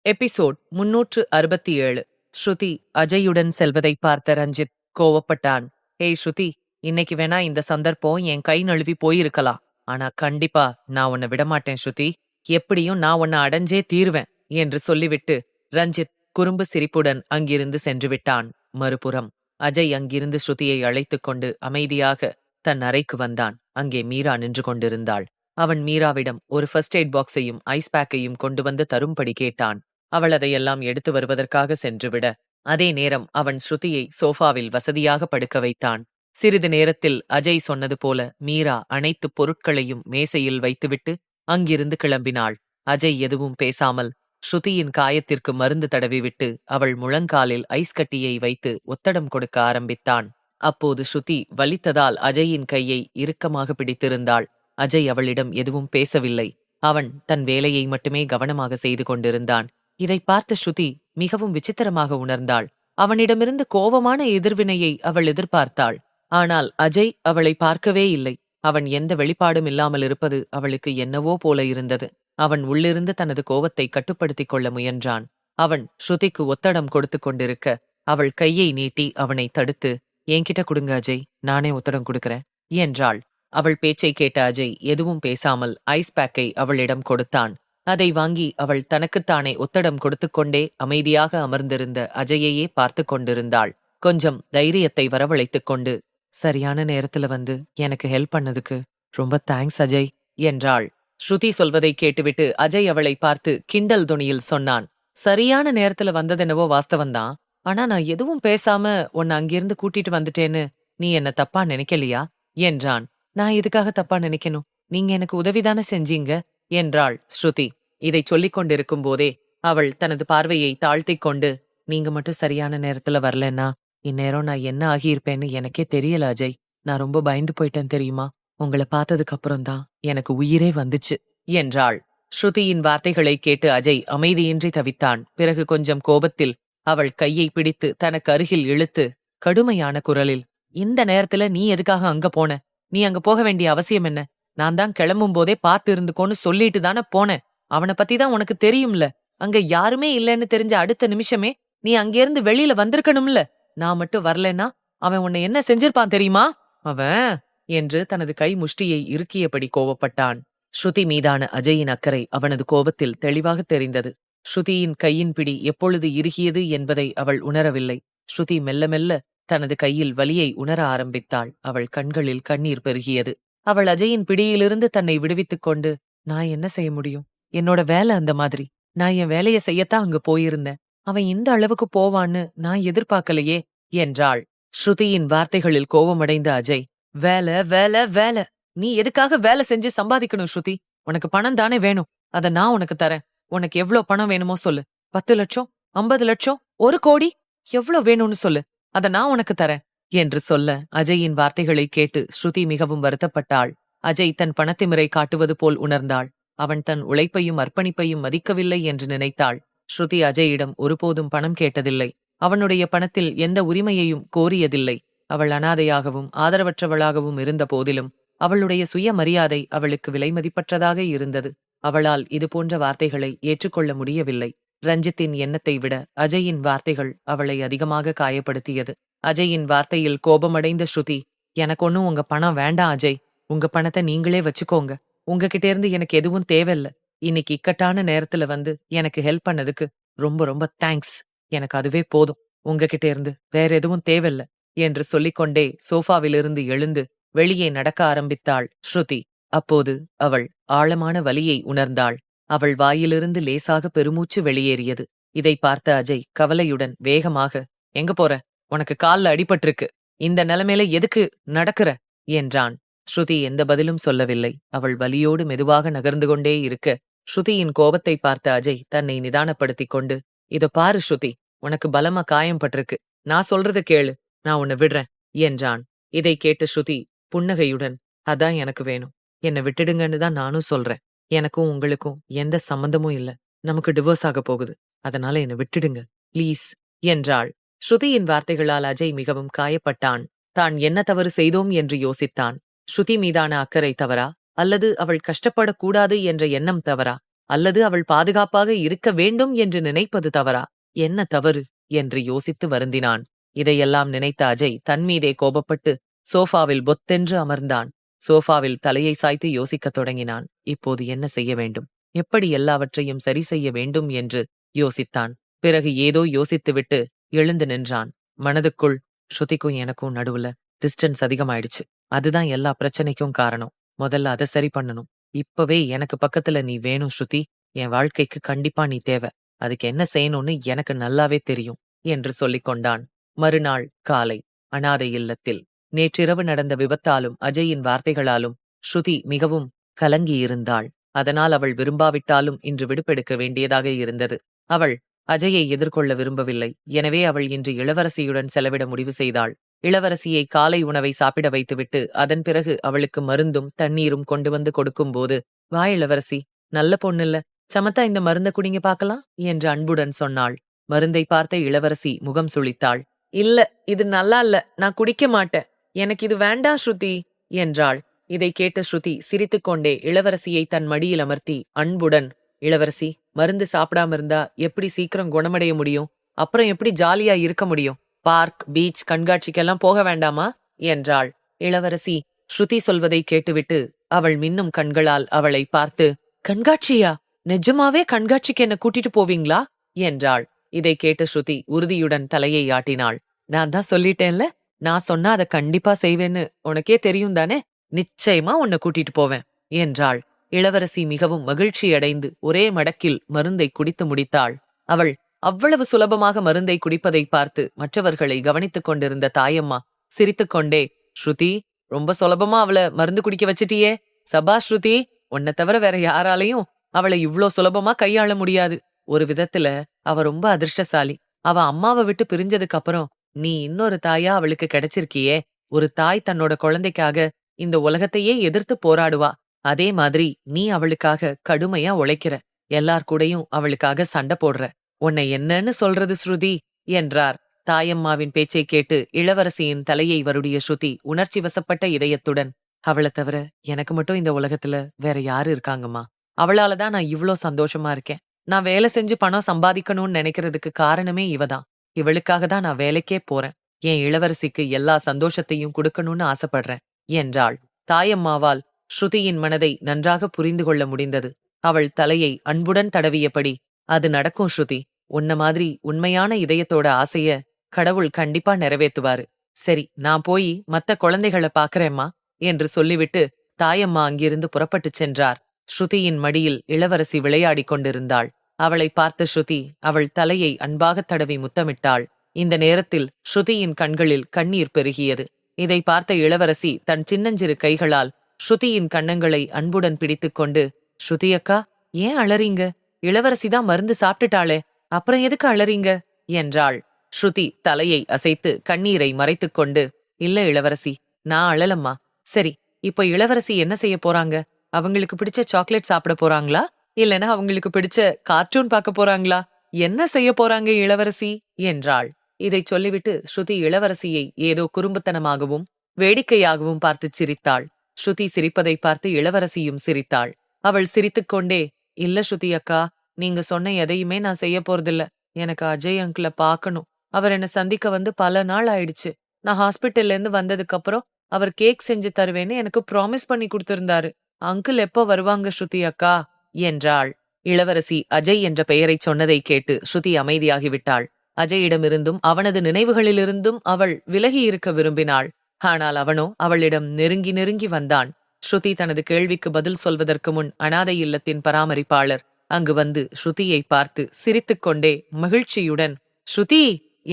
எபிசோட் 367. ஸ்ருதி அஜயுடன் செல்வதை பார்த்த ரஞ்சித் கோவப்பட்டான். ஏய் ஸ்ருதி, இன்னைக்கு வேணா இந்த சந்தர்ப்பம் என் கை நழுவி போயிருக்கலாம். ஆனா கண்டிப்பா நான் உன்னை விடமாட்டேன் ஸ்ருதி. எப்படியும் நான் உன்னை அடைஞ்சே தீர்வேன் என்று சொல்லிவிட்டு ரஞ்சித் குறும்பு சிரிப்புடன் அங்கிருந்து சென்று விட்டான். மறுபுறம் அஜய் அங்கிருந்து ஸ்ருதியை அழைத்துக் கொண்டு அமைதியாக தன் அறைக்கு வந்தான். அங்கே மீரா நின்று கொண்டிருந்தாள். அவன் மீராவிடம் ஒரு ஃபர்ஸ்ட் எய்ட் பாக்ஸையும் ஐஸ் பேக்கையும் கொண்டு வந்து தரும்படி கேட்டான். அவள் அதையெல்லாம் எடுத்து வருவதற்காக சென்றுவிட, அதே நேரம் அவன் ஸ்ருதியை சோஃபாவில் வசதியாக படுக்க வைத்தான். சிறிது நேரத்தில் அஜய் சொன்னது போல மீரா அனைத்து பொருட்களையும் மேசையில் வைத்துவிட்டு அங்கிருந்து கிளம்பினாள். அஜய் எதுவும் பேசாமல் ஸ்ருதியின் காயத்திற்கு மருந்து தடவிவிட்டு அவள் முழங்காலில் ஐஸ் கட்டியை வைத்து ஒத்தடம் கொடுக்க ஆரம்பித்தான். அப்போது ஸ்ருதி வலித்ததால் அஜயின் கையை இறுக்கமாக பிடித்திருந்தாள். அஜய் அவளிடம் எதுவும் பேசவில்லை. அவன் தன் வேலையை மட்டுமே கவனமாக செய்து கொண்டிருந்தான். இதை பார்த்த ஸ்ருதி மிகவும் விசித்திரமாக உணர்ந்தாள். அவனிடமிருந்து கோபமான எதிர்வினையை அவள் எதிர்பார்த்தாள். ஆனால் அஜய் அவளை பார்க்கவே இல்லை. அவன் எந்த வெளிப்பாடும் இல்லாமல் இருப்பது அவளுக்கு என்னவோ போல இருந்தது. அவன் உள்ளிருந்து தனது கோபத்தை கட்டுப்படுத்திக் கொள்ள முயன்றான். அவன் ஸ்ருதிக்கு ஒத்தடம் கொடுத்து கொண்டிருக்க அவள் கையை நீட்டி அவனை தடுத்து, என்கிட்ட கொடுங்க அஜய், நானே ஒத்தடம் கொடுக்கிறேன் என்றாள். அவள் பேச்சை கேட்ட அஜய் எதுவும் பேசாமல் ஐஸ் பேக்கை அவளிடம் கொடுத்தான். அதை வாங்கி அவள் தனக்குத்தானே ஒத்தடம் கொடுத்துக்கொண்டே அமைதியாக அமர்ந்திருந்த அஜயையே பார்த்து கொண்டிருந்தாள். கொஞ்சம் தைரியத்தை வரவழைத்துக் கொண்டு, சரியான நேரத்துல வந்து எனக்கு ஹெல்ப் பண்ணதுக்கு ரொம்ப தேங்க்ஸ் அஜய் என்றாள். ஸ்ருதி சொல்வதை கேட்டுவிட்டு அஜய் அவளை பார்த்து கிண்டல் துணியில் சொன்னான். சரியான நேரத்துல வந்ததெனவோ வாஸ்தவந்தான். ஆனா நான் எதுவும் பேசாம உன்னை அங்கிருந்து கூட்டிட்டு வந்துட்டேன்னு நீ என்ன தப்பா நினைக்கலையா என்றான். நான் எதுக்காக தப்பா நினைக்கணும்? நீங்க எனக்கு உதவிதானே செஞ்சீங்க என்றாள் ஸ்ருதி. இதை சொல்லிக் கொண்டிருக்கும் போதே அவள் தனது பார்வையை தாழ்த்திக் கொண்டு, நீங்க மட்டும் சரியான நேரத்துல வரலன்னா இந்நேரம் நான் என்ன ஆகியிருப்பேன்னு எனக்கே தெரியல அஜய். நான் ரொம்ப பயந்து போயிட்டேன் தெரியுமா? உங்களை பார்த்ததுக்கு அப்புறம்தான் எனக்கு உயிரே வந்துச்சு என்றாள். ஸ்ருதியின் வார்த்தைகளை கேட்டு அஜய் அமைதியின்றி தவித்தான். பிறகு கொஞ்சம் கோபத்தில் அவள் கையை பிடித்து தனக்கு அருகில் இழுத்து கடுமையான குரலில், இந்த நேரத்துல நீ எதுக்காக அங்க போன? நீ அங்க போக வேண்டிய அவசியம் என்ன? நான் தான் கிளம்பும் போதே பார்த்து இருந்துக்கோன்னு சொல்லிட்டு தானே போனேன். அவனை பத்தி தான் உனக்கு தெரியும்ல. அங்க யாருமே இல்லைன்னு தெரிஞ்ச அடுத்த நிமிஷமே நீ அங்கிருந்து வெளியில வந்திருக்கணும்ல. நான் மட்டும் வரலன்னா அவன் உன்னை என்ன செஞ்சிருப்பான் தெரியுமா? அவன் என்று தனது கை முஷ்டியை இறுக்கியபடி கோவப்பட்டான். ஸ்ருதி மீதான அஜயின் அக்கறை அவனது கோபத்தில் தெளிவாக தெரிந்தது. ஸ்ருதியின் கையின் பிடி எப்பொழுது இறுகியது என்பதை அவள் உணரவில்லை. ஸ்ருதி மெல்ல மெல்ல தனது கையில் வலியை உணர ஆரம்பித்தாள். அவள் கண்களில் கண்ணீர் பெருகியது. அவள் அஜயின் பிடியிலிருந்து தன்னை விடுவித்துக் கொண்டு, நான் என்ன செய்ய முடியும்? என்னோட வேலை அந்த மாதிரி. நான் என் வேலையை செய்யத்தான் அங்கு போயிருந்தேன். அவன் இந்த அளவுக்கு போவான்னு நான் எதிர்பார்க்கலையே என்றாள். ஸ்ருதியின் வார்த்தைகளில் கோபமடைந்த அஜய், வேலை வேலை வேலை, நீ எதுக்காக வேலை செஞ்சு சம்பாதிக்கணும் ஸ்ருதி? உனக்கு பணம் தானே வேணும், அத நான் உனக்கு தரேன். உனக்கு எவ்ளோ பணம் வேணுமோ சொல்லு. 10 லட்சம், 50 லட்சம், 1 கோடி, எவ்ளோ வேணும்னு சொல்லு, அத நான் உனக்கு தரேன் என்று சொல்ல அஜயின் வார்த்தைகளை கேட்டு ஸ்ருதி மிகவும் வருத்தப்பட்டாள். அஜய் தன் பணத்திமிரை காட்டுவது போல் உணர்ந்தாள். அவன் தன் உழைப்பையும் அர்ப்பணிப்பையும் மதிக்கவில்லை என்று நினைத்தாள். ஸ்ருதி அஜயிடம் ஒருபோதும் பணம் கேட்டதில்லை. அவனுடைய பணத்தில் எந்த உரிமையையும் கோரியதில்லை. அவள் அனாதையாகவும் ஆதரவற்றவளாகவும் இருந்த போதிலும் அவளுடைய சுயமரியாதை அவளுக்கு விலைமதிப்பற்றதாக இருந்தது. அவளால் இதுபோன்ற வார்த்தைகளை ஏற்றுக்கொள்ள முடியவில்லை. ரஞ்சித்தின் எண்ணத்தை விட அஜயின் வார்த்தைகள் அவளை அதிகமாக காயப்படுத்தியது. அஜயின் வார்த்தையில் கோபமடைந்த ஸ்ருதி, எனக்கு ஒன்னும் உங்க பணம் வேண்டாம் அஜய். உங்க பணத்தை நீங்களே வச்சுக்கோங்க. உங்ககிட்ட இருந்து எனக்கு எதுவும் தேவையில்ல. இன்னைக்கு இக்கட்டான நேரத்துல வந்து எனக்கு ஹெல்ப் பண்ணதுக்கு ரொம்ப ரொம்ப தேங்க்ஸ். எனக்கு அதுவே போதும். உங்ககிட்ட இருந்து வேற எதுவும் தேவையில்ல என்று சொல்லிக்கொண்டே சோஃபாவிலிருந்து எழுந்து வெளியே நடக்க ஆரம்பித்தாள் ஸ்ருதி. அப்போது அவள் ஆழமான வலியை உணர்ந்தாள். அவள் வாயிலிருந்து லேசாக பெருமூச்சு வெளியேறியது. இதை பார்த்த அஜய் கவலையுடன் வேகமாக, எங்க போற? உனக்கு கால்ல அடிபட்டிருக்கு. இந்த நிலைமையில எதுக்கு நடக்கிற என்றான். ஸ்ருதி எந்த பதிலும் சொல்லவில்லை. அவள் வலியோடு மெதுவாக நகர்ந்து கொண்டே இருக்க ஸ்ருதியின் கோபத்தை பார்த்த அஜய் தன்னை நிதானப்படுத்திக் கொண்டு, இதோ பாரு ஸ்ருதி, உனக்கு பலமா காயம் பட்டிருக்கு. நான் சொல்றத கேளு, நான் உன்னை விடுறேன் என்றான். இதை கேட்ட ஸ்ருதி புன்னகையுடன், அதான் எனக்கு வேணும். என்னை விட்டுடுங்கன்னு தான் நானும் சொல்றேன். எனக்கும் உங்களுக்கும் எந்த சம்பந்தமும் இல்ல. நமக்கு டிவோர்ஸ் ஆக போகுது. அதனால என்னை விட்டுடுங்க ப்ளீஸ் என்றாள். ஸ்ருதியின் வார்த்தைகளால் அஜய் மிகவும் காயப்பட்டான். தான் என்ன தவறு செய்தோம் என்று யோசித்தான். ஸ்ருதி மீதான அக்கறை தவறா, அல்லது அவள் கஷ்டப்படக்கூடாது என்ற எண்ணம் தவறா, அல்லது அவள் பாதுகாப்பாக இருக்க வேண்டும் என்று நினைப்பது தவறா? என்ன தவறு என்று யோசித்து வருந்தினான். இதையெல்லாம் நினைத்த அஜய் தன்மீதே கோபப்பட்டு சோஃபாவில் பொத்தென்று அமர்ந்தான். சோஃபாவில் தலையை சாய்த்து யோசிக்கத் தொடங்கினான். இப்போது என்ன செய்ய வேண்டும், எப்படி எல்லாவற்றையும் சரி செய்ய வேண்டும் என்று யோசித்தான். பிறகு ஏதோ யோசித்துவிட்டு எழுந்து நின்றான். மனதுக்குள், ஸ்ருதிக்கும் எனக்கும் நடுவுல டிஸ்டன்ஸ் அதிகமாயிடுச்சு. அதுதான் எல்லா பிரச்சனைக்கும் காரணம். முதல்ல அதை சரி பண்ணணும். இப்பவே எனக்கு பக்கத்துல நீ வேணும் ஸ்ருதி. என் வாழ்க்கைக்கு கண்டிப்பா நீ தேவை. அதுக்கு என்ன செய்யணும்னு எனக்கு நல்லாவே தெரியும் என்று சொல்லிக் கொண்டான். மறுநாள் காலை அனாதை இல்லத்தில் நேற்றிரவு நடந்த விபத்தாலும் அஜயின் வார்த்தைகளாலும் ஸ்ருதி மிகவும் கலங்கியிருந்தாள். அதனால் அவள் விரும்பாவிட்டாலும் இன்று விடுப்பெடுக்க வேண்டியதாக இருந்தது. அவள் அஜயை எதிர்கொள்ள விரும்பவில்லை. எனவே அவள் இன்று இளவரசியுடன் செலவிட முடிவு செய்தாள். இளவரசியை காலை உணவை சாப்பிட வைத்துவிட்டு அதன் பிறகு அவளுக்கு மருந்தும் தண்ணீரும் கொண்டு வந்து கொடுக்கும்போது, வா இளவரசி, நல்ல பொண்ணுல்ல, சமத்தா இந்த மருந்த குடிங்க பார்க்கலாம் என்று அன்புடன் சொன்னாள். மருந்தை பார்த்த இளவரசி முகம் சுளித்தாள். இல்ல, இது நல்லா இல்ல, நான் குடிக்க மாட்டேன். எனக்கு இது வேண்டாம் ஸ்ருதி என்றாள். இதை கேட்ட ஸ்ருதி சிரித்துக்கொண்டே இளவரசியை தன் மடியில் அமர்த்தி அன்புடன், இளவரசி, மருந்து சாப்பிடாம இருந்தா எப்படி சீக்கிரம் குணமடைய முடியும்? அப்புறம் எப்படி ஜாலியா இருக்க முடியும்? பார்க், பீச், கண்காட்சிக்கெல்லாம் போக வேண்டாமா என்றாள். இளவரசி ஸ்ருதி சொல்வதை கேட்டுவிட்டு அவள் மின்னும் கண்களால் அவளை பார்த்து, கண்காட்சியா? நிஜமாவே கண்காட்சிக்கு என்ன கூட்டிட்டு போவீங்களா என்றாள். இதை கேட்ட ஸ்ருதி உறுதியுடன் தலையை ஆட்டினாள். நான் தான் சொல்லிட்டேன்ல, நான் சொன்னா அதை கண்டிப்பா செய்வேன்னு உனக்கே தெரியும் தானே. நிச்சயமா உன்னை கூட்டிட்டு போவேன் என்றாள். இளவரசி மிகவும் மகிழ்ச்சியடைந்து ஒரே மடக்கில் மருந்தை குடித்து முடித்தாள். அவள் அவ்வளவு சுலபமாக மருந்தை குடிப்பதை பார்த்து மற்றவர்களை கவனித்துக் கொண்டிருந்த தாயம்மா சிரித்துக்கொண்டே, ஸ்ருதி, ரொம்ப சுலபமா அவளை மருந்து குடிக்க வச்சிட்டியே. சபா ஸ்ருதி, உன்னை தவிர வேற யாராலையும் அவளை இவ்ளோ சுலபமா கையாள முடியாது. ஒரு விதத்துல அவ ரொம்ப அதிர்ஷ்டசாலி. அவ அம்மாவை விட்டு பிரிஞ்சதுக்கு அப்புறம் நீ இன்னொரு தாயா அவளுக்கு கிடைச்சிருக்கியே. ஒரு தாய் தன்னோட குழந்தைக்காக இந்த உலகத்தையே எதிர்த்து போராடுவா. அதே மாதிரி நீ அவளுக்காக கடுமையா உழைக்கிற. எல்லார் கூடயும் அவளுக்காக சண்டை போடுற. உன்னை என்னன்னு சொல்றது ஸ்ருதி என்றார். தாயம்மாவின் பேச்சை கேட்டு இளவரசியின் தலையை வருடிய ஸ்ருதி உணர்ச்சி வசப்பட்ட இதயத்துடன், அவளை தவிர எனக்கு மட்டும் இந்த உலகத்துல வேற யாரு இருக்காங்கம்மா? அவளாலதான் நான் இவ்ளோ சந்தோஷமா இருக்கேன். நான் வேலை செஞ்சு பணம் சம்பாதிக்கணும்னு நினைக்கிறதுக்கு காரணமே இவதான். இவளுக்காக தான் நான் வேலைக்கே போறேன். என் இளவரசிக்கு எல்லா சந்தோஷத்தையும் கொடுக்கணும்னு ஆசைப்படுறேன் என்றாள். தாயம்மாவால் ஸ்ருதியின் மனதை நன்றாக புரிந்து கொள்ள முடிந்தது. அவள் தலையை அன்புடன் தடவியபடி, அது நடக்கும் ஸ்ருதி. உன்ன மாதிரி உண்மையான இதயத்தோட ஆசைய கடவுள் கண்டிப்பா நிறைவேத்துவாரு. சரி, நான் போய் மத்த குழந்தைகளை பாக்கறேம்மா என்று சொல்லிவிட்டு தாயம்மா அங்கிருந்து புறப்பட்டுச் சென்றார். ஸ்ருதியின் மடியில் இளவரசி விளையாடிக் கொண்டிருந்தாள். அவளை பார்த்த ஸ்ருதி அவள் தலையை அன்பாகத் தடவி முத்தமிட்டாள். இந்த நேரத்தில் ஸ்ருதியின் கண்களில் கண்ணீர் பெருகியது. இதை பார்த்த இளவரசி தன் சின்னஞ்சிறு கைகளால் ஸ்ருதியின் கன்னங்களை அன்புடன் பிடித்துக்கொண்டு, ஸ்ருதி அக்கா, ஏன் அழறீங்க? இளவரசிதான் மருந்து சாப்பிட்டுட்டாளே, அப்புறம் எதுக்கு அழறீங்க என்றாள். ஸ்ருதி தலையை அசைத்து கண்ணீரை மறைத்துக்கொண்டு, இல்ல இளவரசி, நான் அழலம்மா. சரி, இப்ப இளவரசி என்ன செய்ய போறாங்க? அவங்களுக்கு பிடிச்ச சாக்லேட் சாப்பிட போறாங்களா, இல்லனா அவங்களுக்கு பிடிச்ச கார்ட்டூன் பார்க்க போறாங்களா? என்ன செய்ய போறாங்க இளவரசி என்றாள். இதைச் சொல்லிவிட்டு ஸ்ருதி இளவரசியை ஏதோ குறும்புத்தனமாகவும் வேடிக்கையாகவும் பார்த்துச் சிரித்தாள். ஸ்ருதி சிரிப்பதை பார்த்து இளவரசியும் சிரித்தாள். அவள் சிரித்துக்கொண்டே, இல்ல ஸ்ருதி அக்கா, நீங்க சொன்ன எதையுமே நான் செய்ய போறதில்ல. எனக்கு அஜய் அங்கிள பார்க்கணும். அவர் என்ன சந்திக்க வந்து பல நாள் ஆயிடுச்சு. நான் ஹாஸ்பிட்டல்ல இருந்து வந்ததுக்கு அப்புறம் அவர் கேக் செஞ்சு தருவேன்னு எனக்கு ப்ராமிஸ் பண்ணி கொடுத்திருந்தாரு. அங்கிள் எப்போ வருவாங்க ஸ்ருதி அக்கா என்றாள். இளவரசி அஜய் என்ற பெயரைச் சொன்னதை கேட்டு ஸ்ருதி அமைதியாகிவிட்டாள். அஜயிடமிருந்தும் அவனது நினைவுகளிலிருந்தும் அவள் விலகி இருக்க விரும்பினாள். ஆனால் அவனோ அவளிடம் நெருங்கி நெருங்கி வந்தான். ஸ்ருதி தனது கேள்விக்கு பதில் சொல்வதற்கு முன் அனாதை இல்லத்தின் பராமரிப்பாளர் அங்கு வந்து ஸ்ருதியை பார்த்து சிரித்துக்கொண்டே மகிழ்ச்சியுடன் ஸ்ருதி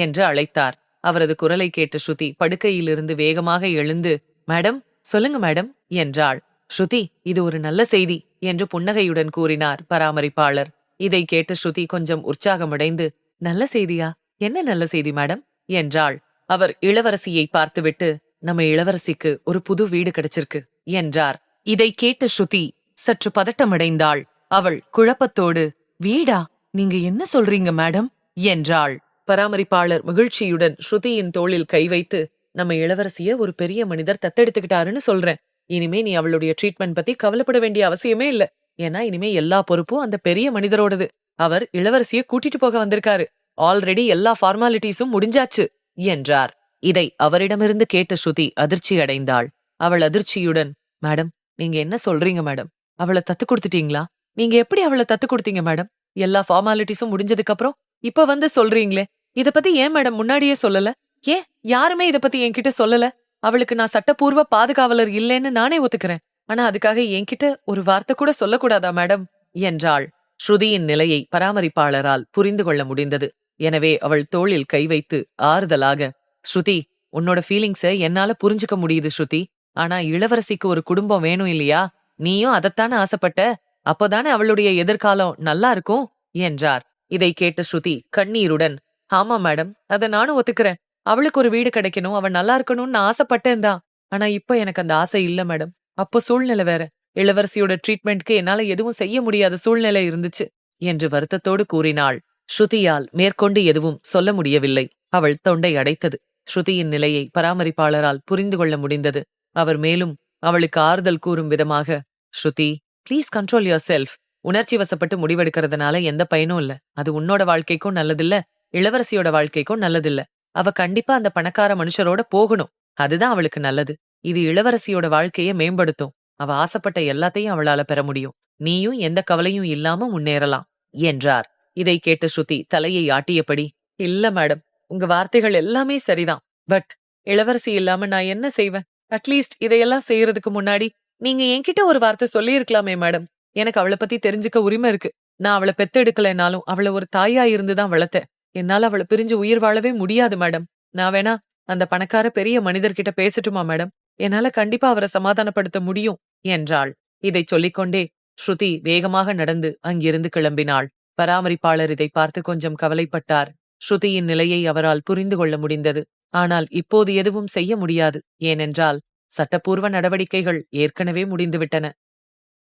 என்று அழைத்தார். அவரது குரலை கேட்ட ஸ்ருதி படுக்கையிலிருந்து வேகமாக எழுந்து, மேடம், சொல்லுங்க மேடம் என்றாள். ஸ்ருதி, இது ஒரு நல்ல செய்தி என்று புன்னகையுடன் கூறினார் பராமரிப்பாளர். இதை கேட்ட ஸ்ருதி கொஞ்சம் உற்சாகமடைந்து, நல்ல செய்தியா? என்ன நல்ல செய்தி மேடம் என்றாள். அவர் இளவரசியை பார்த்துவிட்டு, நம்ம இளவரசிக்கு ஒரு புது வீடு கிடைச்சிருக்கு என்றார். இதை கேட்ட ஸ்ருதி சற்று பதட்டமடைந்தாள். அவள் குழப்பத்தோடு, வீடா? நீங்க என்ன சொல்றீங்க மேடம் என்றாள். பராமரிப்பாளர் மகிழ்ச்சியுடன் ஸ்ருதியின் தோளில் கை வைத்து, நம்ம இளவரசிய ஒரு பெரிய மனிதர் தத்தெடுத்துக்கிட்டாருன்னு சொல்றேன். இனிமே நீ அவளுடைய ட்ரீட்மெண்ட் பத்தி கவலைப்பட வேண்டிய அவசியமே இல்ல. ஏன்னா இனிமே எல்லா பொறுப்பும் அந்த பெரிய மனிதரோடது. அவர் இளவரசிய கூட்டிட்டு போக வந்திருக்காரு. ஆல்ரெடி எல்லா ஃபார்மாலிட்டிஸும் முடிஞ்சாச்சு என்றார். இதை அவரிடமிருந்து கேட்ட ஸ்ருதி அதிர்ச்சி அடைந்தாள். அவள் அதிர்ச்சியுடன், மேடம், நீங்க என்ன சொல்றீங்க மேடம்? அவளை தத்து கொடுத்துட்டீங்களா? நீங்க எப்படி அவளை தத்து கொடுத்தீங்க மேடம்? எல்லா ஃபார்மாலிட்டிஸும் முடிஞ்சதுக்கு அப்புறம் இப்ப வந்து சொல்றீங்களே, இத பத்தி ஏன் மேடம் முன்னாடியே சொல்லல? ஏன் யாருமே இத பத்தி என்கிட்ட சொல்லல? அவளுக்கு நான் சட்டப்பூர்வ பாதுகாவலர் இல்லைன்னு நானே ஒத்துக்கிறேன். ஆனா அதுக்காக என்கிட்ட ஒரு வார்த்தை கூட சொல்லக்கூடாதா மேடம் என்றாள். ஸ்ருதியின் நிலையை பராமரிப்பாளரால் புரிந்து கொள்ள முடிந்தது. எனவே அவள் தோளில் கை வைத்து ஆறுதலாக, ஸ்ருதி, உன்னோட ஃபீலிங்ஸ என்னால புரிஞ்சுக்க முடியுது ஸ்ருதி. ஆனா இளவரசிக்கு ஒரு குடும்பம் வேணும் இல்லையா? நீயும் அதத்தானே ஆசைப்பட்ட. அப்போதானே அவளுடைய எதிர்காலம் நல்லா இருக்கும் என்றார். இதை கேட்ட ஸ்ருதி கண்ணீருடன், ஆமா மேடம், அத நானும் ஒத்துக்கிறேன். அவளுக்கு ஒரு வீடு கிடைக்கணும், அவள் நல்லா இருக்கணும்னு நான் ஆசைப்பட்டேன் தான். ஆனா இப்ப எனக்கு அந்த ஆசை இல்ல மேடம். அப்போ சூழ்நிலை வேற. இளவரசியோட ட்ரீட்மெண்ட்க்கு என்னால எதுவும் செய்ய முடியாத சூழ்நிலை இருந்துச்சு என்று வருத்தத்தோடு கூறினாள். ஸ்ருதியால் மேற்கொண்டு எதுவும் சொல்ல முடியவில்லை. அவள் தொண்டை அடைத்தது. ஸ்ருதியின் நிலையை பராமரிப்பாளரால் புரிந்து கொள்ள முடிந்தது. அவர் மேலும் அவளுக்கு ஆறுதல் கூறும் விதமாக, ஸ்ருதி, ப்ளீஸ் கண்ட்ரோல் யுவர் செல்ஃப். உணர்ச்சி வசப்பட்டு முடிவெடுக்கிறதுனால எந்த பயனும் இல்ல. அது உன்னோட வாழ்க்கைக்கும் நல்லதில்ல, இளவரசியோட வாழ்க்கைக்கும் நல்லதில்ல. அவ கண்டிப்பா அந்த பணக்கார மனுஷரோட போகணும். அதுதான் அவளுக்கு நல்லது. இது இளவரசியோட வாழ்க்கைய மேம்படுத்தும். அவ ஆசைப்பட்ட எல்லாத்தையும் அவளால பெற முடியும். நீயும் எந்த கவலையும் இல்லாம முன்னேறலாம் என்றார். இதை கேட்ட ஸ்ருதி தலையை ஆட்டியபடி, இல்ல மேடம், உங்க வார்த்தைகள் எல்லாமே சரிதான். பட் இளவரசி இல்லாம நான் என்ன செய்வேன்? அட்லீஸ்ட் இதையெல்லாம் செய்யறதுக்கு முன்னாடி நீங்க என்கிட்ட ஒரு வார்த்தை சொல்லியிருக்கலாமே மேடம். எனக்கு அவளை பத்தி தெரிஞ்சுக்க உரிமை இருக்கு. நான் அவளை பெத்தெடுக்கலைனாலும் அவளை ஒரு தாயா இருந்துதான் வளர்த்தேன். என்னால அவளை பிரிஞ்சு உயிர் வாழவே முடியாது மேடம். நான் வேணா அந்த பணக்கார பெரிய மனிதர்கிட்ட பேசட்டுமா மேடம்? என்னால கண்டிப்பா அவரை சமாதானப்படுத்த முடியும் என்றாள். இதைச் சொல்லிக்கொண்டே ஸ்ருதி வேகமாக நடந்து அங்கிருந்து கிளம்பினாள். பராமரிப்பாளர் இதை பார்த்து கொஞ்சம் கவலைப்பட்டார். ஸ்ருதியின் நிலையை அவரால் புரிந்து கொள்ள முடிந்தது. ஆனால் இப்போது எதுவும் செய்ய முடியாது. ஏனென்றால் சட்டப்பூர்வ நடவடிக்கைகள் ஏற்கனவே முடிந்துவிட்டன.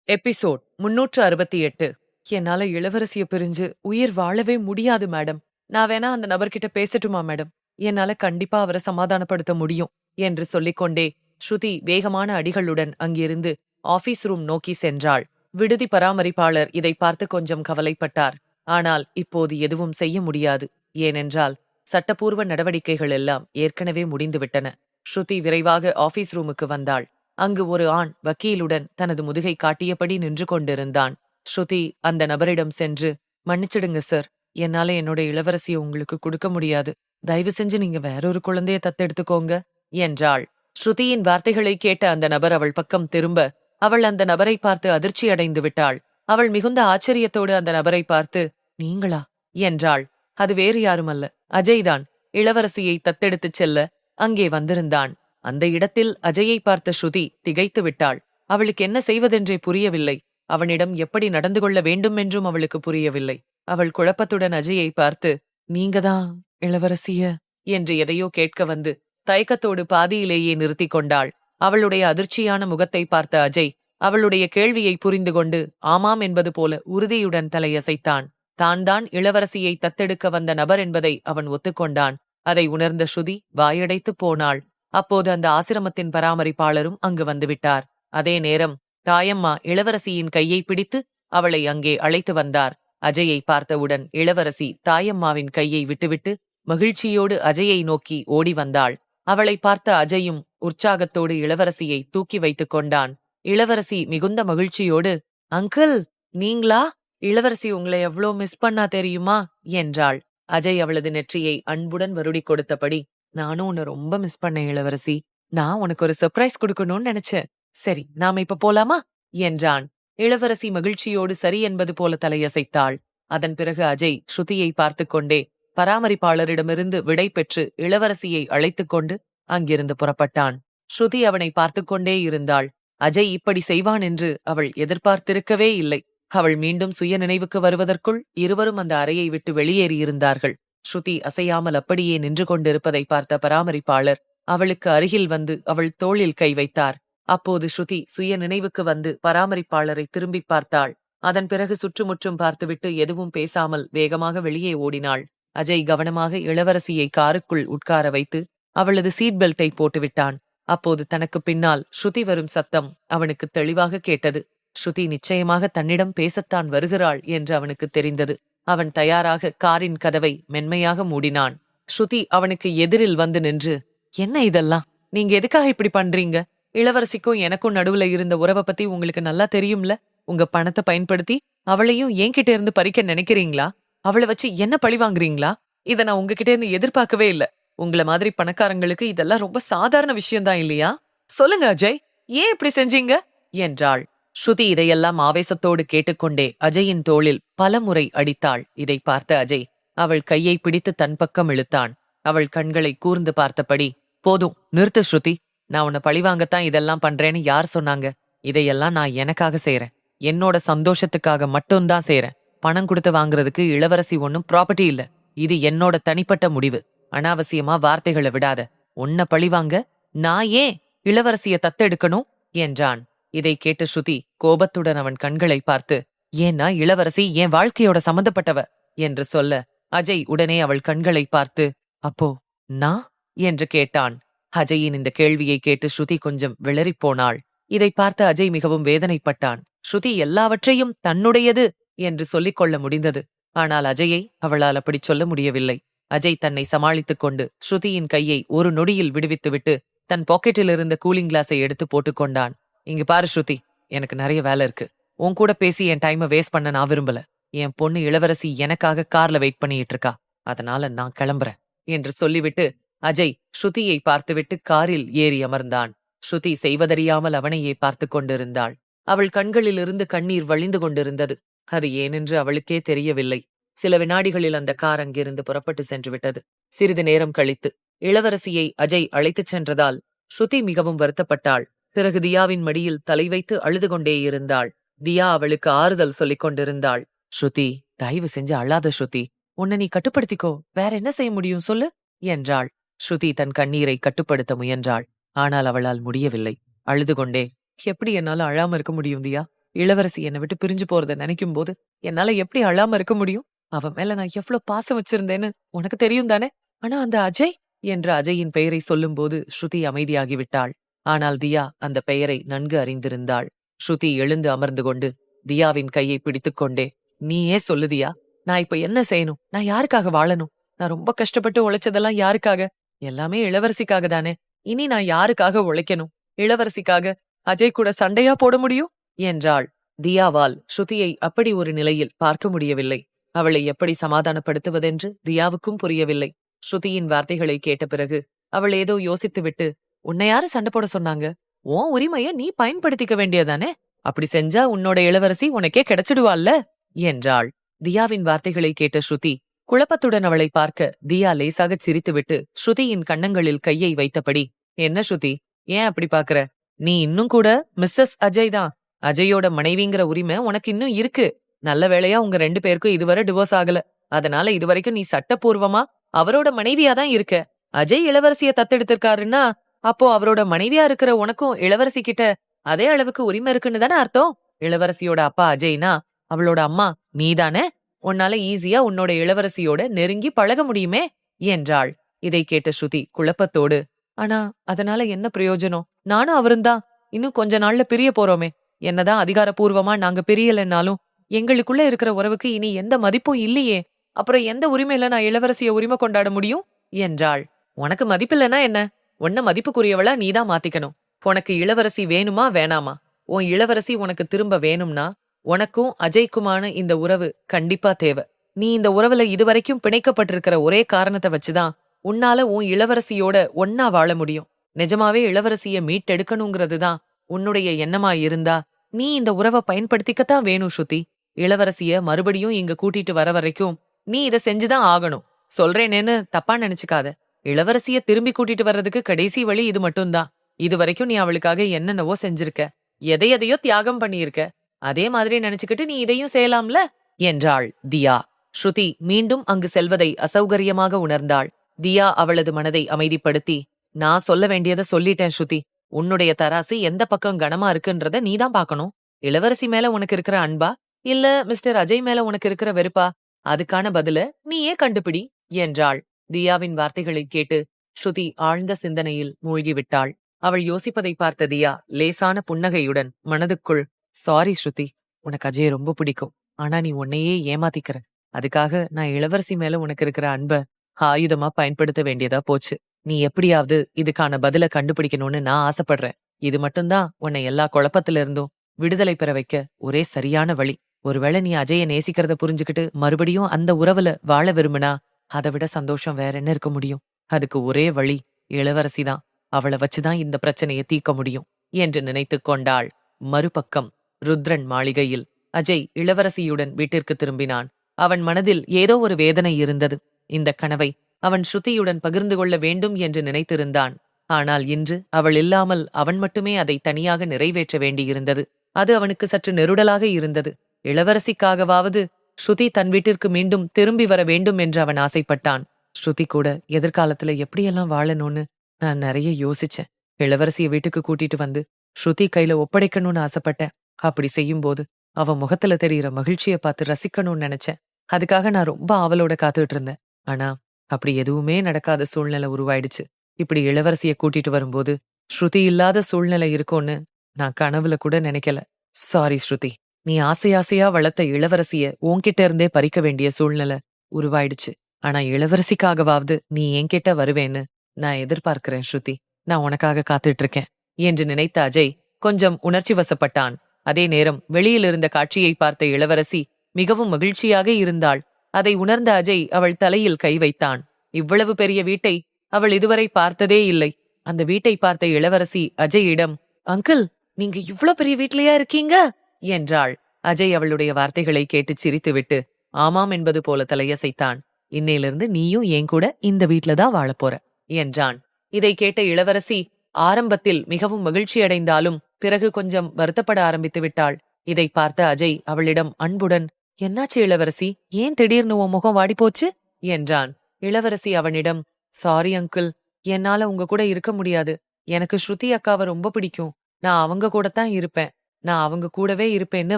எபிசோட் 368. என்னால இளவரசிய பிரிஞ்சு உயிர் வாழவே முடியாது மேடம். நான் வேணா அந்த நபர்கிட்ட பேசட்டுமா மேடம்? என்னால கண்டிப்பா அவரை சமாதானப்படுத்த முடியும் என்று சொல்லிக்கொண்டே ஸ்ருதி வேகமான அடிகளுடன் அங்கிருந்து ஆபீஸ் ரூம் நோக்கி சென்றாள். விடுதி பராமரிப்பாளர் இதை பார்த்து கொஞ்சம் கவலைப்பட்டார். ஆனால் இப்போது எதுவும் செய்ய முடியாது. ஏனென்றால் சட்டப்பூர்வ நடவடிக்கைகள் எல்லாம் ஏற்கனவே முடிந்துவிட்டன. ஸ்ருதி விரைவாக ஆபீஸ் ரூமுக்கு வந்தாள். அங்கு ஒரு ஆண் வக்கீலுடன் தனது முதுகை காட்டியபடி நின்று கொண்டிருந்தான். ஸ்ருதி அந்த நபரிடம் சென்று, மன்னிச்சிடுங்க சார், என்னால என்னோட இளவரசியை உங்களுக்கு கொடுக்க முடியாது. தயவு செஞ்சு நீங்க வேறொரு குழந்தைய தத்தெடுத்துக்கோங்க என்றாள். ஸ்ருதியின் வார்த்தைகளை கேட்ட அந்த நபர் அவள் பக்கம் திரும்ப, அவள் அந்த நபரை பார்த்து அதிர்ச்சியடைந்து விட்டாள். அவள் மிகுந்த ஆச்சரியத்தோடு அந்த நபரை பார்த்து, நீங்களா என்றாள். அது வேறு யாருமல்ல, அஜய்தான். இளவரசியை தத்தெடுத்துச் செல்ல அங்கே வந்திருந்தான். அந்த இடத்தில் அஜயை பார்த்த ஸ்ருதி திகைத்து விட்டாள். அவளுக்கு என்ன செய்வதென்றே புரியவில்லை. அவனிடம் எப்படி நடந்து கொள்ள வேண்டும் என்றும் அவளுக்கு புரியவில்லை. அவள் குழப்பத்துடன் அஜயை பார்த்து, நீங்கதான் இளவரசிய என்று எதையோ கேட்க வந்து தயக்கத்தோடு பாதியிலேயே நிறுத்தி கொண்டாள். அவளுடைய அதிர்ச்சியான முகத்தை பார்த்த அஜய் அவளுடைய கேள்வியை புரிந்து கொண்டு ஆமாம் என்பது போல உறுதியுடன் தலையசைத்தான். தான் இளவரசியை தத்தெடுக்க வந்த நபர் என்பதை அவன் ஒத்துக்கொண்டான். அதை உணர்ந்த ஸ்ருதி வாயடைத்துப் போனாள். அப்போது அந்த ஆசிரமத்தின் பராமரிப்பாளரும் அங்கு வந்துவிட்டார். அதே நேரம் தாயம்மா இளவரசியின் கையை பிடித்து அவளை அங்கே அழைத்து வந்தார். அஜயை பார்த்தவுடன் இளவரசி தாயம்மாவின் கையை விட்டுவிட்டு மகிழ்ச்சியோடு அஜயை நோக்கி ஓடி வந்தாள். அவளை பார்த்த அஜயும் உற்சாகத்தோடு இளவரசியை தூக்கி வைத்துக் கொண்டான். இளவரசி மிகுந்த மகிழ்ச்சியோடு, அங்கிள், நீங்களா? இளவரசி உங்களை எவ்வளோ மிஸ் பண்ணா தெரியுமா என்றாள். அஜய் அவளது நெற்றியை அன்புடன் வருடி கொடுத்தபடி, நானும் உன்னை ரொம்ப மிஸ் பண்ணேன் இளவரசி. நான் உனக்கு ஒரு சர்ப்ரைஸ் கொடுக்கணும்னு நினைச்சேன். சரி, நாம இப்ப போலாமா என்றான். இளவரசி மகிழ்ச்சியோடு சரி என்பது போல தலையசைத்தாள். அதன் பிறகு அஜய் ஸ்ருதியை பார்த்து கொண்டே பராமரிப்பாளரிடமிருந்து விடை பெற்று இளவரசியை அழைத்துக் கொண்டு அங்கிருந்து புறப்பட்டான். ஸ்ருதி அவனை பார்த்து கொண்டே இருந்தாள். அஜய் இப்படி செய்வான் என்று அவள் எதிர்பார்த்திருக்கவே இல்லை. அவள் மீண்டும் சுய நினைவுக்கு வருவதற்குள் இருவரும் அந்த அறையை விட்டு வெளியேறியிருந்தார்கள். ஸ்ருதி அசையாமல் அப்படியே நின்று கொண்டிருப்பதை பார்த்த பராமரிப்பாளர் அவளுக்கு அருகில் வந்து அவள் தோளில் கை வைத்தார். அப்போது ஸ்ருதி சுய நினைவுக்கு வந்து பராமரிப்பாளரை திரும்பி பார்த்தாள். அதன் பிறகு சுற்றுமுற்றும் பார்த்துவிட்டு எதுவும் பேசாமல் வேகமாக வெளியே ஓடினாள். அஜய் கவனமாக இளவரசியை காருக்குள் உட்கார வைத்து அவளது சீட் பெல்ட்டை போட்டுவிட்டான். அப்போது தனக்கு பின்னால் ஸ்ருதி வரும் சத்தம் அவனுக்கு தெளிவாக கேட்டது. ஸ்ருதி நிச்சயமாக தன்னிடம் பேசத்தான் வருகிறாள் என்று அவனுக்கு தெரிந்தது. அவன் தயாராக காரின் கதவை மென்மையாக மூடினான். ஸ்ருதி அவனுக்கு எதிரில் வந்து நின்று, என்ன இதெல்லாம்? நீங்க எதுக்காக இப்படி பண்றீங்க? இளவரசிக்கும் எனக்கும் நடுவுல இருந்த உறவை பத்தி உங்களுக்கு நல்லா தெரியும்ல. உங்க பணத்தை பயன்படுத்தி அவளையும் என்கிட்ட இருந்து பறிக்க நினைக்கிறீங்களா? அவளை வச்சு என்ன பழி வாங்குறீங்களா? இதை நான் உங்ககிட்ட இருந்து எதிர்பார்க்கவே இல்ல. உங்களை மாதிரி பணக்காரங்களுக்கு இதெல்லாம் ரொம்ப சாதாரண விஷயம்தான் இல்லையா? சொல்லுங்க அஜய், ஏன் இப்படி செஞ்சீங்க என்றாள். ஸ்ருதி இதையெல்லாம் ஆவேசத்தோடு கேட்டுக்கொண்டே அஜயின் தோளில் பலமுறை அடித்தாள். இதை பார்த்த அஜய் அவள் கையை பிடித்து தன் பக்கம் இழுத்தான். அவள் கண்களை கூர்ந்து பார்த்தபடி, போதும் நிறுத்து ஸ்ருதி, நான் உன்னை பழிவாங்கத்தான் இதெல்லாம் பண்றேன்னு யார் சொன்னாங்க? இதையெல்லாம் நான் எனக்காக செய்யறேன். என்னோட சந்தோஷத்துக்காக மட்டும்தான் செய்யறேன். பணம் கொடுத்து வாங்குறதுக்கு இளவரசி ஒன்னும் ப்ராப்பர்ட்டி இல்ல. இது என்னோட தனிப்பட்ட முடிவு. அனாவசியமா வார்த்தைகளை விடாத. உன்னை பழிவாங்க நான் ஏன் இளவரசிய தத்தெடுக்கணும் என்றான். இதை கேட்டு ஸ்ருதி கோபத்துடன் அவன் கண்களை பார்த்து, ஏன்னா இளவரசி என் வாழ்க்கையோட சம்பந்தப்பட்டவ என்று சொல்ல, அஜய் உடனே அவள் கண்களை பார்த்து, அப்போ நான் என்று கேட்டான். அஜயின் இந்த கேள்வியை கேட்டு ஸ்ருதி கொஞ்சம் விளறிப்போனாள். இதை பார்த்த அஜய் மிகவும் வேதனைப்பட்டான். ஸ்ருதி எல்லாவற்றையும் தன்னுடையது என்று சொல்லிக் கொள்ள முடிந்தது. ஆனால் அஜயை அவளால் அப்படி சொல்ல முடியவில்லை. அஜய் தன்னை சமாளித்துக் கொண்டு ஸ்ருதியின் கையை ஒரு நொடியில் விடுவித்துவிட்டு தன் பாக்கெட்டில் இருந்த கூலிங் கிளாஸை எடுத்து போட்டுக்கொண்டான். இங்க பாரு ஸ்ருதி, எனக்கு நிறைய வேலை இருக்கு. உன் கூட பேசி என் டைமை வேஸ்ட் பண்ண நான் விரும்பல. என் பொண்ணு இளவரசி எனக்காக கார்ல வெயிட் பண்ணிட்டு இருக்கா. அதனால நான் கிளம்புறேன் என்று சொல்லிவிட்டு அஜய் ஸ்ருதியை பார்த்துவிட்டு காரில் ஏறி அமர்ந்தான். ஸ்ருதி செய்வதறியாமல் அவனையே பார்த்து கொண்டிருந்தாள். அவள் கண்களிலிருந்து கண்ணீர் வழிந்து கொண்டிருந்தது. அது ஏனென்று அவளுக்கே தெரியவில்லை. சில வினாடிகளில் அந்த கார் அங்கிருந்து புறப்பட்டு சென்று விட்டது. சிறிது நேரம் கழித்து இளவரசியை அஜய் அழைத்துச் சென்றதால் ஸ்ருதி மிகவும் வருத்தப்பட்டாள். பிறகு தியாவின் மடியில் தலை வைத்து அழுது கொண்டே இருந்தாள். தியா அவளுக்கு ஆறுதல் சொல்லிக் கொண்டிருந்தாள். ஸ்ருதி, தயவு செஞ்சு அழாத ஸ்ருதி, உன்னை நீ கட்டுப்படுத்திக்கோ. வேற என்ன செய்ய முடியும் சொல்லு என்றாள். ஸ்ருதி தன் கண்ணீரை கட்டுப்படுத்த முயன்றாள். ஆனால் அவளால் முடியவில்லை. அழுது கொண்டே, எப்படி என்னால அழாம இருக்க முடியும் தியா? இளவரசி என்னை விட்டு பிரிஞ்சு போறத நினைக்கும் போது என்னால எப்படி அழாம இருக்க முடியும்? அவன் மேல நான் எவ்வளவு பாசம் வச்சிருந்தேன்னு உனக்கு தெரியும் தானே? ஆனா அந்த அஜய் என்ற அஜயின் பெயரை சொல்லும் போது ஸ்ருதி அமைதியாகிவிட்டாள். ஆனால் தியா அந்த பெயரை நன்கு அறிந்திருந்தாள். ஸ்ருதி எழுந்து அமர்ந்து கொண்டு தியாவின் கையை பிடித்துக்கொண்டே, நீயே சொல்லு தியா, நான் இப்ப என்ன செய்யணும்? நான் யாருக்காக வாழணும்? நான் ரொம்ப கஷ்டப்பட்டு உழைச்சதெல்லாம் யாருக்காக? எல்லாமே இளவரசிக்காக தானே. இனி நான் யாருக்காக உழைக்கணும் இளவரசிக்காக அஜய் கூட சண்டையா போட முடியும் என்றாள். தியாவால் ஸ்ருதியை அப்படி ஒரு நிலையில் பார்க்க முடியவில்லை. அவளை எப்படி சமாதானப்படுத்துவதென்று தியாவுக்கும் புரியவில்லை. ஸ்ருதியின் வார்த்தைகளை கேட்ட பிறகு அவள் ஏதோ யோசித்துவிட்டு, உன்னை யாரு சண்டை போட சொன்னாங்க? உன் உரிமைய நீ பயன்படுத்திக்க வேண்டியதானே? அப்படி செஞ்சா உன்னோட இளவரசி உனக்கே கிடைச்சிடுவாள்ல என்றாள். தியாவின் வார்த்தைகளை கேட்ட ஸ்ருதி குழப்பத்துடன் அவளை பார்க்க தியா லேசாகச் சிரித்துவிட்டு ஸ்ருதியின் கன்னங்களில் கையை வைத்தபடி, என்ன ஸ்ருதி, ஏன் அப்படி பாக்குற? நீ இன்னும் கூட மிஸ்ஸஸ் அஜய் தான். அஜயோட மனைவிங்கிற உரிமை உனக்கு இன்னும் இருக்கு. நல்ல வேளையா உங்க 2 பேருக்கும் இதுவரை டிவோர்ஸ் ஆகல. அதனால இதுவரைக்கும் நீ சட்டப்பூர்வமா அவரோட மனைவியா தான் இருக்க. அஜய் இளவரசிய தத்தெடுத்திருக்காருன்னா அப்போ அவரோட மனைவியா இருக்கிற உனக்கும் இளவரசி கிட்ட அதே அளவுக்கு உரிமை இருக்குன்னு தானே அர்த்தம்? இளவரசியோட அப்பா அஜய்னா அவளோட அம்மா நீதானே? உன்னால ஈஸியா உன்னோட இளவரசியோட நெருங்கி பழக முடியுமே என்றாள். இதை கேட்ட ஸ்ருதி குழப்பத்தோடு, ஆனா அதனால என்ன பிரயோஜனம்? நானும் அவரும்தான் இன்னும் கொஞ்ச நாள்ல பிரிய போறோமே. என்னதான் அதிகாரப்பூர்வமா நாங்க பிரியலன்னாலும் எங்களுக்குள்ள இருக்கிற உறவுக்கு இனி எந்த மதிப்பும் இல்லையே. அப்புறம் எந்த உரிமையில நான் இளவரசிய உரிமை கொண்டாட முடியும் என்றாள். உனக்கு மதிப்பில்லைன்னா என்ன? உன்ன மதிப்புக்குரியவளா நீதான் மாத்திக்கணும். உனக்கு இளவரசி வேணுமா வேணாமா? உன் இளவரசி உனக்கு திரும்ப வேணும்னா உனக்கும் அஜய்க்குமான இந்த உறவு கண்டிப்பா தேவை. நீ இந்த உறவுல இதுவரைக்கும் பிணைக்கப்பட்டிருக்கிற ஒரே காரணத்தை வச்சுதான் உன்னால உன் இளவரசியோட ஒன்னா வாழ முடியும். நிஜமாவே இளவரசிய மீட்டெடுக்கணுங்கிறது தான் உன்னுடைய எண்ணமா இருந்தா நீ இந்த உறவை பயன்படுத்திக்கத்தான் வேணும் ஸ்ருதி. இளவரசிய மறுபடியும் இங்க கூட்டிட்டு வர வரைக்கும் நீ இத செஞ்சுதான் ஆகணும். சொல்றேனேன்னு தப்பா நினைச்சுக்காத. இளவரசிய திரும்பி கூட்டிட்டு வர்றதுக்கு கடைசி வழி இது மட்டும்தான். இது வரைக்கும் நீ அவளுக்காக என்னென்னவோ செஞ்சிருக்க, எதையோ தியாகம் பண்ணியிருக்க. அதே மாதிரி நினைச்சுக்கிட்டு நீ இதையும் செய்யலாம்ல என்றாள் தியா. ஸ்ருதி மீண்டும் அங்கு செல்வதை அசௌகரியமாக உணர்ந்தாள். தியா அவளது மனதை அமைதிப்படுத்தி, நான் சொல்ல வேண்டியதை சொல்லிட்டேன் ஸ்ருதி. உன்னுடைய தராசு எந்த பக்கம் கனமா இருக்குன்றத நீதான் பாக்கணும். இளவரசி மேல உனக்கு இருக்கிற அன்பா இல்ல மிஸ்டர் அஜய் மேல உனக்கு இருக்கிற வெறுப்பா? அதுக்கான பதில நீயே கண்டுபிடி என்றாள். தியாவின் வார்த்தைகளை கேட்டு ஸ்ருதி ஆழ்ந்த சிந்தனையில் மூழ்கிவிட்டாள். அவள் யோசிப்பதை பார்த்த தியா லேசான புன்னகையுடன் மனதுக்குள், சாரி ஸ்ருதி, உனக்கு அஜய் ரொம்ப பிடிக்கும். ஆனா நீ உன்னையே ஏமாத்திக்கிற. அதுக்காக நான் இளவரசி மேல உனக்கு இருக்கிற அன்ப ஆயுதமா பயன்படுத்த வேண்டியதா போச்சு. நீ எப்படியாவது இதுக்கான பதில கண்டுபிடிக்கணும்னு நான் ஆசைப்படுறேன். இது மட்டும்தான் உன்னை எல்லா குழப்பத்தில இருந்தும் விடுதலை பெற வைக்க ஒரே சரியான வழி. ஒருவேளை நீ அஜய நேசிக்கிறத புரிஞ்சுக்கிட்டு மறுபடியும் அந்த உறவுல வாழ விரும்பினா அதை விட சந்தோஷம் வேற என்ன இருக்க முடியும்? அதுக்கு ஒரே வழி இளவரசிதான். அவளை வச்சுதான் இந்த பிரச்சனையை தீர்க்க முடியும் என்று நினைத்துக் கொண்டாள். மறுபக்கம் ருத்ரன் மாளிகையில் அஜய் இளவரசியுடன் வீட்டிற்கு திரும்பினான். அவன் மனதில் ஏதோ ஒரு வேதனை இருந்தது. இந்த கனவை அவன் ஸ்ருதியுடன் பகிர்ந்து கொள்ள வேண்டும் என்று நினைத்திருந்தான். ஆனால் இன்று அவள் இல்லாமல் அவன் மட்டுமே அதை தனியாக நிறைவேற்ற வேண்டியிருந்தது. அது அவனுக்கு சற்று நெருடலாக இருந்தது. இளவரசிக்காகவாவது ஸ்ருதி தன் வீட்டிற்கு மீண்டும் திரும்பி வர வேண்டும் என்று அவன் ஆசைப்பட்டான். ஸ்ருதி கூட எதிர்காலத்துல எப்படியெல்லாம் வாழணும்னு நான் நிறைய யோசிச்சேன். இளவரசிய வீட்டுக்கு கூட்டிட்டு வந்து ஸ்ருதி கையில ஒப்படைக்கணும்னு ஆசைப்பட்டேன். அப்படி செய்யும்போது அவ முகத்துல தெரியிற மகிழ்ச்சியை பார்த்து ரசிக்கணும்னு நினைச்சேன். அதுக்காக நான் ரொம்ப ஆவலோட காத்துட்டு இருந்தேன். ஆனா அப்படி எதுவுமே நடக்காத சூழ்நிலை உருவாயிடுச்சு. இப்படி இளவரசிய கூட்டிட்டு வரும்போது ஸ்ருதி இல்லாத சூழ்நிலை இருக்கும்னு நான் கனவுல கூட நினைக்கல. சாரி ஸ்ருதி, நீ ஆசையா வளர்த்த இளவரசிய உன்கிட்ட இருந்தே பறிக்க வேண்டிய சூழ்நிலை உருவாயிடுச்சு. ஆனா இளவரசிக்காகவாவது நீ என்கிட்ட வருவேன்னு நான் எதிர்பார்க்கிறேன் ஸ்ருதி. நான் உனக்காக காத்துட்டு இருக்கேன் என்று நினைத்த அஜய் கொஞ்சம் உணர்ச்சி வசப்பட்டான். அதே நேரம் வெளியில் இருந்த காட்சியை பார்த்த இளவரசி மிகவும் மகிழ்ச்சியாக இருந்தாள். அதை உணர்ந்த அஜய் அவள் தலையில் கை வைத்தான். இவ்வளவு பெரிய வீட்டை அவள் இதுவரை பார்த்ததே இல்லை. அந்த வீட்டை பார்த்த இளவரசி அஜயிடம், அங்கிள், நீங்க இவ்ளோ பெரிய வீட்லயா இருக்கீங்க என்றாள். அஜய் அவளுடைய வார்த்தைகளை கேட்டு சிரித்துவிட்டு ஆமாம் என்பது போல தலையசைத்தான். இன்னையிலிருந்து நீயும் என் கூட இந்த வீட்லதான் வாழப்போற என்றான். இதை கேட்ட இளவரசி ஆரம்பத்தில் மிகவும் மகிழ்ச்சியடைந்தாலும் பிறகு கொஞ்சம் வருத்தப்பட ஆரம்பித்து விட்டாள். இதை பார்த்த அஜய் அவளிடம் அன்புடன், என்னாச்சு இளவரசி, ஏன் திடீர்னு உன் முகம் வாடிப்போச்சு என்றான். இளவரசி அவனிடம், சாரி அங்கிள், என்னால உங்க கூட இருக்க முடியாது. எனக்கு ஸ்ருதி அக்காவை ரொம்ப பிடிக்கும். நான் அவங்க கூட தான் இருப்பேன். நான் அவங்க கூடவே இருப்பேன்னு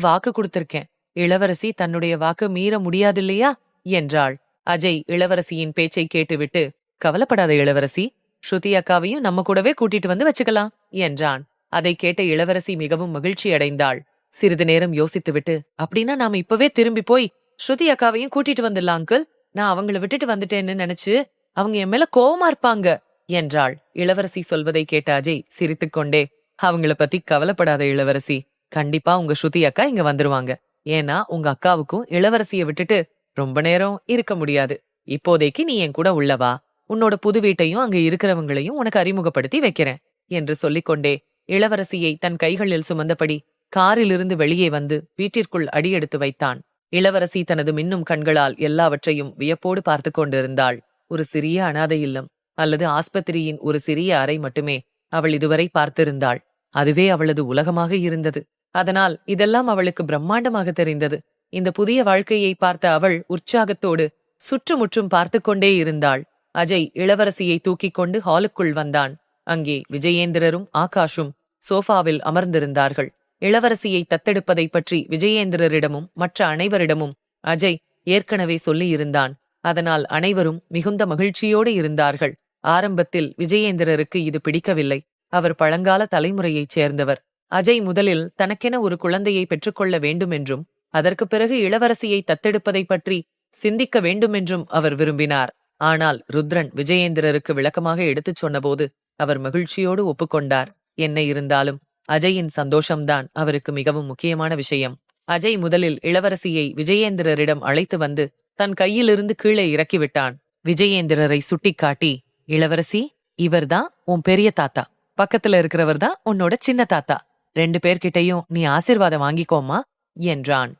வாக்கு கொடுத்திருக்கேன். இளவரசி தன்னுடைய வாக்கு மீற முடியாதில்லையா என்றாள். அஜய் இளவரசியின் பேச்சை கேட்டுவிட்டு, கவலைப்படாத இளவரசி, ஸ்ருதி அக்காவையும் நம்ம கூடவே கூட்டிட்டு வந்து வச்சுக்கலாம் என்றான். அதை கேட்ட இளவரசி மிகவும் மகிழ்ச்சி அடைந்தாள். சிறிது நேரம் யோசித்துவிட்டு, அப்படின்னா நாம இப்பவே திரும்பி போய் ஸ்ருதி அக்காவையும் கூட்டிட்டு வந்துடலாம் அங்கிள். நான் அவங்கள விட்டுட்டு வந்துட்டேன்னு நினைச்சு அவங்க என் மேல கோவமா இருப்பாங்க என்றாள். இளவரசி சொல்வதை கேட்ட அஜய் சிரித்துக்கொண்டே, அவங்கள பத்தி கவலைப்படாத இளவரசி. கண்டிப்பா உங்க ஸ்ருதி அக்கா இங்க வந்துருவாங்க. ஏன்னா உங்க அக்காவுக்கும் இளவரசிய விட்டுட்டு ரொம்ப நேரம் இருக்க முடியாது. இப்போதைக்கு நீ என் கூட உள்ள வா. உன்னோட புது வீட்டையும் அங்க இருக்கிறவங்களையும் உனக்கு அறிமுகப்படுத்தி வைக்கிறேன் என்று சொல்லிக்கொண்டே இளவரசியை தன் கைகளில் சுமந்தபடி காரிலிருந்து வெளியே வந்து வீட்டிற்குள் அடியெடுத்து வைத்தான். இளவரசி தனது மின்னும் கண்களால் எல்லாவற்றையும் வியப்போடு பார்த்து கொண்டிருந்தாள். ஒரு சிறிய அனாதை இல்லம் அல்லது ஆஸ்பத்திரியின் ஒரு சிறிய அறை மட்டுமே அவள் இதுவரை பார்த்திருந்தாள். அதுவே அவளது உலகமாக இருந்தது. அதனால் இதெல்லாம் அவளுக்கு பிரம்மாண்டமாக தெரிந்தது. இந்த புதிய வாழ்க்கையை பார்த்த அவள் உற்சாகத்தோடு சுற்றுமுற்றும் பார்த்து கொண்டே இருந்தாள். அஜய் இளவரசியை தூக்கிக் கொண்டு ஹாலுக்குள் வந்தான். அங்கே விஜயேந்திரரும் ஆகாஷும் சோஃபாவில் அமர்ந்திருந்தார்கள். இளவரசியை தத்தெடுப்பதை பற்றி விஜயேந்திரரிடமும் மற்ற அனைவரிடமும் அஜய் ஏற்கனவே சொல்லியிருந்தான். அதனால் அனைவரும் மிகுந்த மகிழ்ச்சியோடு இருந்தார்கள். ஆரம்பத்தில் விஜயேந்திரருக்கு இது பிடிக்கவில்லை. அவர் பழங்கால தலைமுறையைச் சேர்ந்தவர். அஜய் முதலில் தனக்கென ஒரு குழந்தையை பெற்றுக்கொள்ள வேண்டுமென்றும் அதற்கு பிறகு இளவரசியை தத்தெடுப்பதை பற்றி சிந்திக்க வேண்டுமென்றும் அவர் விரும்பினார். ஆனால் ருத்ரன் விஜயேந்திரருக்கு விளக்கமாக எடுத்துச் சொன்னபோது அவர் மகிழ்ச்சியோடு ஒப்புக்கொண்டார். என்ன இருந்தாலும் அஜயின் சந்தோஷம்தான் அவருக்கு மிகவும் முக்கியமான விஷயம். அஜய் முதலில் இளவரசியை விஜயேந்திரரிடம் அழைத்து வந்து தன் கையிலிருந்து கீழே இறக்கிவிட்டான். விஜயேந்திரரை சுட்டிக்காட்டி, இளவரசி, இவர்தான் உன் பெரிய தாத்தா. பக்கத்துல இருக்கிறவர் தான் உன்னோட சின்ன தாத்தா. 2 பேர்கிட்டையும் நீ ஆசீர்வாதம் வாங்கிக்கோமா என்றான்.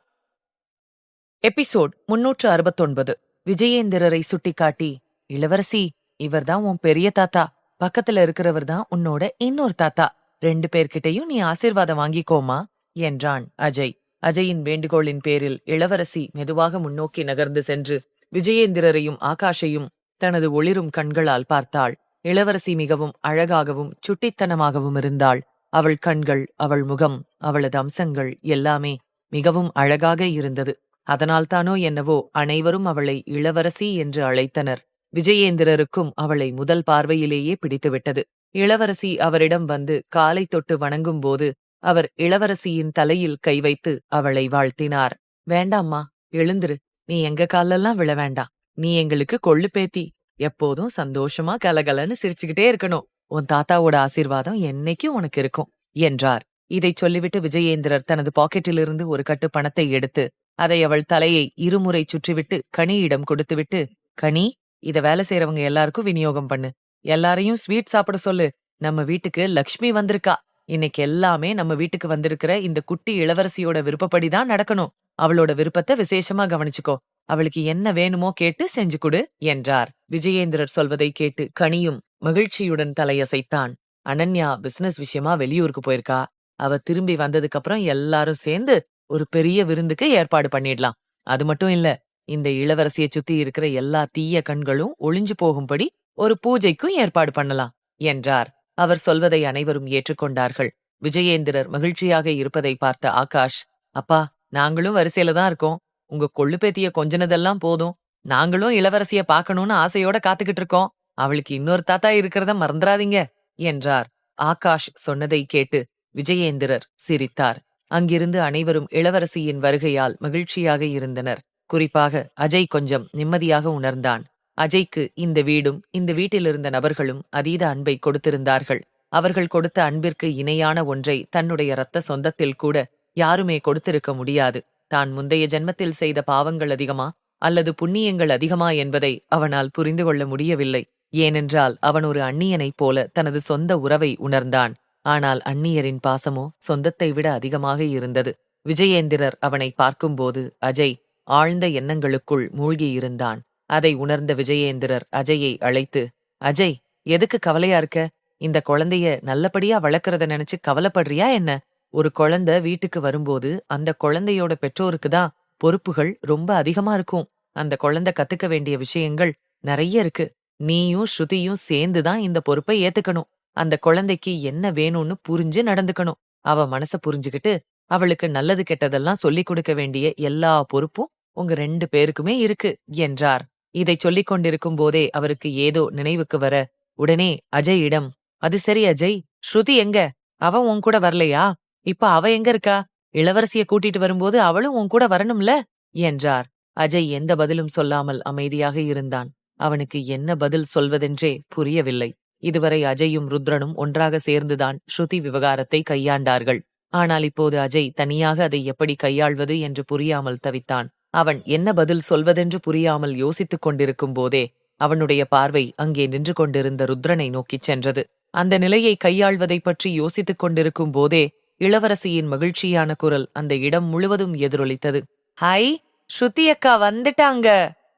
எபிசோட் 369. விஜயேந்திரரை சுட்டிக்காட்டி, இளவரசி, இவர்தான் உன் பெரிய தாத்தா. பக்கத்துல இருக்கிறவர் தான் உன்னோட இன்னொரு தாத்தா. 2 பேர்கிட்டையும் நீ ஆசீர்வாதம் வாங்கிக்கோமா என்றான் அஜய். அஜயின் வேண்டுகோளின் பேரில் இளவரசி மெதுவாக முன்னோக்கி நகர்ந்து சென்று விஜயேந்திரரையும் ஆகாஷையும் தனது ஒளிரும் கண்களால் பார்த்தாள். இளவரசி மிகவும் அழகாகவும் சுட்டித்தனமாகவும் இருந்தாள். அவள் கண்கள், அவள் முகம், அவளது அம்சங்கள் எல்லாமே மிகவும் அழகாக இருந்தது. அதனால்தானோ என்னவோ அனைவரும் அவளை இளவரசி என்று அழைத்தனர். விஜயேந்திரருக்கும் அவளை முதல் பார்வையிலேயே பிடித்துவிட்டது. இளவரசி அவரிடம் வந்து காலை தொட்டு வணங்கும்போது அவர் இளவரசியின் தலையில் கை வைத்து அவளை வாழ்த்தினார். வேண்டாம்மா, எழுந்துரு. நீ எங்க காலெல்லாம் விழ வேண்டாம். நீ எங்களுக்கு கொள்ளு பேத்தி. எப்போதும் சந்தோஷமா கலகலன்னு சிரிச்சுக்கிட்டே இருக்கணும். உன் தாத்தாவோட ஆசீர்வாதம் என்னைக்கும் உனக்கு இருக்கும் என்றார். இதைச் சொல்லிவிட்டு விஜயேந்திரர் தனது பாக்கெட்டிலிருந்து ஒரு கட்டு பணத்தை எடுத்து அதை அவள் தலையை இருமுறை சுற்றிவிட்டு கனியிடம் கொடுத்துவிட்டு, கனி, இத வேலை செய்யறவங்க எல்லாருக்கும் விநியோகம் பண்ணு. எல்லாரையும் ஸ்வீட் சாப்பிட சொல்லு. நம்ம வீட்டுக்கு லக்ஷ்மி வந்திருக்கா. இன்னைக்கு எல்லாமே நம்ம வீட்டுக்கு வந்திருக்கிற இந்த குட்டி இளவரசியோட விருப்பப்படிதான் நடக்கணும். அவளோட விருப்பத்தை விசேஷமா கவனிச்சுக்கோ. அவளுக்கு என்ன வேணுமோ கேட்டு செஞ்சு கொடு என்றார். விஜயேந்திரர் சொல்வதை கேட்டு கனியும் மகிழ்ச்சியுடன் தலையசைத்தான். அனன்யா பிசினஸ் விஷயமா வெளியூருக்கு போயிருக்கா. அவ திரும்பி வந்ததுக்கு அப்புறம் எல்லாரும் சேர்ந்து ஒரு பெரிய விருந்துக்கு ஏற்பாடு பண்ணிடலாம். அது மட்டும் இல்ல, இந்த இளவரசியை சுத்தி இருக்கிற எல்லா தீய கண்களும் ஒளிஞ்சு போகும்படி ஒரு பூஜைக்கும் ஏற்பாடு பண்ணலாம் என்றார். அவர் சொல்வதை அனைவரும் ஏற்றுக்கொண்டார்கள். விஜயேந்திரர் மகிழ்ச்சியாக இருப்பதை பார்த்த ஆகாஷ், அப்பா, நாங்களும் வரிசையில தான் இருக்கோம். உங்க கொள்ளு பேத்திய கொஞ்சனதெல்லாம் போதும். நாங்களும் இளவரசிய பார்க்கணும்னு ஆசையோட காத்துக்கிட்டு இருக்கோம். அவளுக்கு இன்னொரு தாத்தா இருக்கிறத மறந்துடாதீங்க என்றார். ஆகாஷ் சொன்னதை கேட்டு விஜயேந்திரர் சிரித்தார். அங்கிருந்து அனைவரும் இளவரசியின் வருகையால் மகிழ்ச்சியாக இருந்தனர். குறிப்பாக அஜய் கொஞ்சம் நிம்மதியாக உணர்ந்தான். அஜய்க்கு இந்த வீடும் இந்த வீட்டிலிருந்த நபர்களும் அதீத அன்பை கொடுத்திருந்தார்கள். அவர்கள் கொடுத்த அன்பிற்கு இணையான ஒன்றை தன்னுடைய இரத்த சொந்தத்தில் கூட யாருமே கொடுத்திருக்க முடியாது. தான் முந்தைய ஜென்மத்தில் செய்த பாவங்கள் அதிகமா அல்லது புண்ணியங்கள் அதிகமா என்பதை அவனால் புரிந்து கொள்ள முடியவில்லை. ஏனென்றால் அவன் ஒரு அந்நியனைப் போல தனது சொந்த உறவை உணர்ந்தான். ஆனால் அந்நியரின் பாசமோ சொந்தத்தை விட அதிகமாக இருந்தது. விஜயேந்திரர் அவனை பார்க்கும்போது அஜய் ஆழ்ந்த எண்ணங்களுக்குள் மூழ்கியிருந்தான். அதை உணர்ந்த விஜயேந்திரர் அஜயை அழைத்து, அஜய், எதுக்கு கவலையா இருக்க? இந்த குழந்தைய நல்லபடியா வளர்க்கறத நினைச்சு கவலைப்படுறியா என்ன? ஒரு குழந்தை வீட்டுக்கு வரும்போது அந்த குழந்தையோட பெற்றோருக்கு தான் பொறுப்புகள் ரொம்ப அதிகமா இருக்கும். அந்த குழந்தை கத்துக்க வேண்டிய விஷயங்கள் நிறைய இருக்கு. நீயும் ஸ்ருதியும் சேர்ந்துதான் இந்த பொறுப்பை ஏத்துக்கணும். அந்த குழந்தைக்கு என்ன வேணும்னு புரிஞ்சு நடந்துக்கணும். அவ மனச புரிஞ்சுகிட்டு அவளுக்கு நல்லது கெட்டதெல்லாம் சொல்லிக் கொடுக்க வேண்டிய எல்லா பொறுப்பும் உங்க 2 பேருக்குமே இருக்கு என்றார். இதைச் சொல்லிக் கொண்டிருக்கும் போதே அவருக்கு ஏதோ நினைவுக்கு வர உடனே அஜயிடம், அது சரி அஜய், ஸ்ருதி எங்க? அவ உன் கூட வரலையா? இப்ப அவ எங்க இருக்கா? இளவரசிய கூட்டிட்டு வரும்போது அவளும் உன் கூட வரணும்ல என்றார். அஜய் எந்த பதிலும் சொல்லாமல் அமைதியாக இருந்தான். அவனுக்கு என்ன பதில் சொல்வதென்றே புரியவில்லை. இதுவரை அஜயும் ருத்ரனும் ஒன்றாக சேர்ந்துதான் ஸ்ருதி விவகாரத்தை கையாண்டார்கள். ஆனால் இப்போது அஜய் தனியாக அதை எப்படி கையாள்வது என்று புரியாமல் தவித்தான். அவன் என்ன பதில் சொல்வதென்று புரியாமல் யோசித்துக் கொண்டிருக்கும் போதே அவனுடைய பார்வை அங்கே நின்று கொண்டிருந்த ருத்ரனை நோக்கிச் சென்றது. அந்த நிலையை கையாள்வதைப் பற்றி யோசித்துக் கொண்டிருக்கும் போதே இளவரசியின் மகிழ்ச்சியான குரல் அந்த இடம் முழுவதும் எதிரொலித்தது. ஹை, ஸ்ருதி அக்கா வந்துட்டாங்க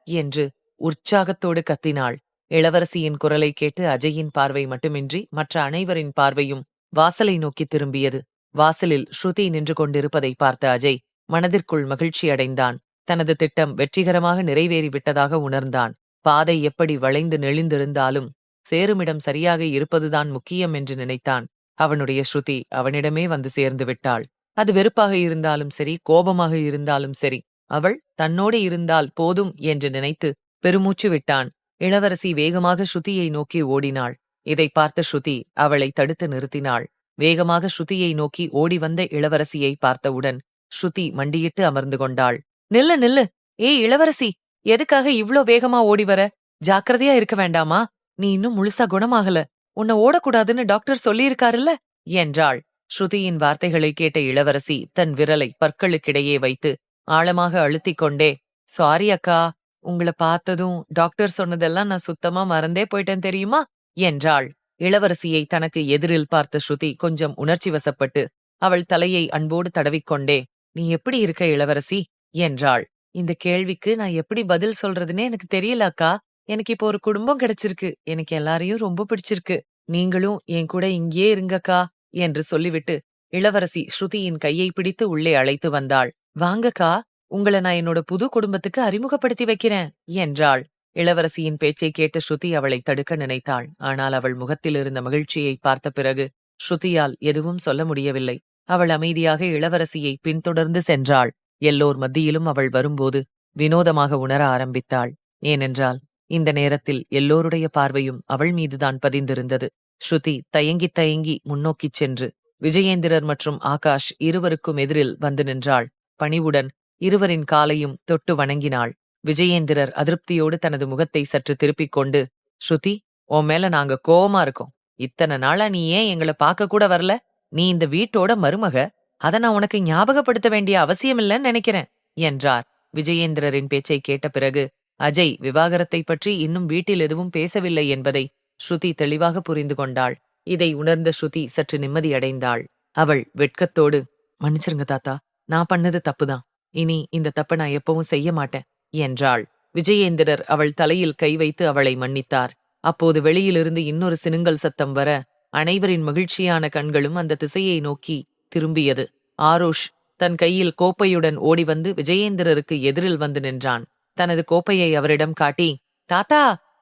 என்று உற்சாகத்தோடு கத்தினாள். இளவரசியின் குரலை கேட்டு அஜயின் பார்வை மட்டுமின்றி மற்ற அனைவரின் பார்வையும் வாசலை நோக்கி திரும்பியது. வாசலில் ஸ்ருதி நின்று கொண்டிருப்பதை பார்த்த அஜய் மனதிற்குள் மகிழ்ச்சி அடைந்தான். தனது திட்டம் வெற்றிகரமாக நிறைவேறிவிட்டதாக உணர்ந்தான். பாதை எப்படி வளைந்து நெளிந்திருந்தாலும் சேருமிடம் சரியாக இருப்பதுதான் முக்கியம் என்று நினைத்தான். அவனுடைய ஸ்ருதி அவனிடமே வந்து சேர்ந்து விட்டாள். அது வெறுப்பாக இருந்தாலும் சரி, கோபமாக இருந்தாலும் சரி, அவள் தன்னோடு இருந்தால் போதும் என்று நினைத்து பெருமூச்சு விட்டான். இளவரசி வேகமாக ஸ்ருதியை நோக்கி ஓடினாள். இதை பார்த்த ஸ்ருதி அவளை தடுத்து நிறுத்தினாள். வேகமாக ஸ்ருதியை நோக்கி ஓடி வந்த இளவரசியை பார்த்தவுடன் ஸ்ருதி மண்டியிட்டு அமர்ந்து கொண்டாள். நில்லு நில்லு, ஏய் இளவரசி, எதுக்காக இவ்ளோ வேகமா ஓடி வர? ஜாக்கிரதையா இருக்க வேண்டாமா? நீ இன்னும் முழுசா குணமாகல. உன்னை ஓடக்கூடாதுன்னு டாக்டர் சொல்லியிருக்காருல்ல என்றாள். ஸ்ருதியின் வார்த்தைகளை கேட்ட இளவரசி தன் விரலை பற்களுக்கிடையே வைத்து ஆழமாக அழுத்திக் கொண்டே, சாரி அக்கா, உங்கள பார்த்ததும் டாக்டர் சொன்னதெல்லாம் நான் சுத்தமா மறந்தே போயிட்டேன் தெரியுமா என்றாள். இளவரசியை தனக்கு எதிரில் பார்த்த ஸ்ருதி கொஞ்சம் உணர்ச்சி வசப்பட்டு அவள் தலையை அன்போடு தடவிக்கொண்டே, நீ எப்படி இருக்க இளவரசி என்றாள். இந்த கேள்விக்கு நான் எப்படி பதில் சொல்றதுன்னே எனக்கு தெரியல அக்கா. எனக்கு இப்போ ஒரு குடும்பம் கிடைச்சிருக்கு. எனக்கு எல்லாரையும் ரொம்ப பிடிச்சிருக்கு. நீங்களும் என் கூட இங்கேயே இருங்கக்கா என்று சொல்லிவிட்டு இளவரசி ஸ்ருதியின் கையை பிடித்து உள்ளே அழைத்து வந்தாள். வாங்கக்கா, உங்களை நான் என்னோட புது குடும்பத்துக்கு அறிமுகப்படுத்தி வைக்கிறேன் என்றாள். இளவரசியின் பேச்சை கேட்டு ஸ்ருதி அவளை தடுக்க நினைத்தாள். ஆனால் அவள் முகத்தில் இருந்த மகிழ்ச்சியை பார்த்த பிறகு ஸ்ருதியால் எதுவும் சொல்ல முடியவில்லை. அவள் அமைதியாக இளவரசியை பின்தொடர்ந்து சென்றாள். எல்லோர் மத்தியிலும் அவள் வரும்போது வினோதமாக உணர ஆரம்பித்தாள். ஏனென்றால் இந்த நேரத்தில் எல்லோருடைய பார்வையும் அவள் மீதுதான் பதிந்திருந்தது. ஸ்ருதி தயங்கி தயங்கி முன்னோக்கிச் சென்று விஜயேந்திரர் மற்றும் ஆகாஷ் இருவருக்கும் எதிரில் வந்து நின்றாள். பணிவுடன் இருவரின் காலையும் தொட்டு வணங்கினாள். விஜயேந்திரர் அதிருப்தியோடு தனது முகத்தை சற்று திருப்பிக் கொண்டு, ஸ்ருதி, உன் மேல நாங்க கோவமா இருக்கோம். இத்தனை நாளா நீ ஏன் எங்களை பார்க்க கூட வரல? நீ இந்த வீட்டோட மருமக. அத நான் உனக்கு ஞாபகப்படுத்த வேண்டிய அவசியமில்லைன்னு நினைக்கிறேன் என்றார். விஜயேந்திரரின் பேச்சை கேட்ட பிறகு அஜய் விவாகரத்தை பற்றி இன்னும் வீட்டில் எதுவும் பேசவில்லை என்பதை ஸ்ருதி தெளிவாக புரிந்து கொண்டாள். இதை உணர்ந்த ஸ்ருதி சற்று நிம்மதியடைந்தாள். அவள் வெட்கத்தோடு, மன்னிச்சிருங்க தாத்தா, நான் பண்ணது தப்புதான். இனி இந்த தப்பை நான் எப்பவும் செய்ய மாட்டேன் என்றாள். விஜயேந்திரர் அவள் தலையில் கை வைத்து அவளை மன்னித்தார். அப்போது வெளியிலிருந்து இன்னொரு சினுங்கல் சத்தம் வர அனைவரின் மகிழ்ச்சியான கண்களும் அந்த திசையை நோக்கி திரும்பியது. ஆருஷ் தன் கையில் கோப்பையுடன் ஓடி வந்து விஜயேந்திரருக்கு எதிரில் வந்து நின்றான். தனது கோப்பையை அவரிடம் காட்டி, தாத்தா,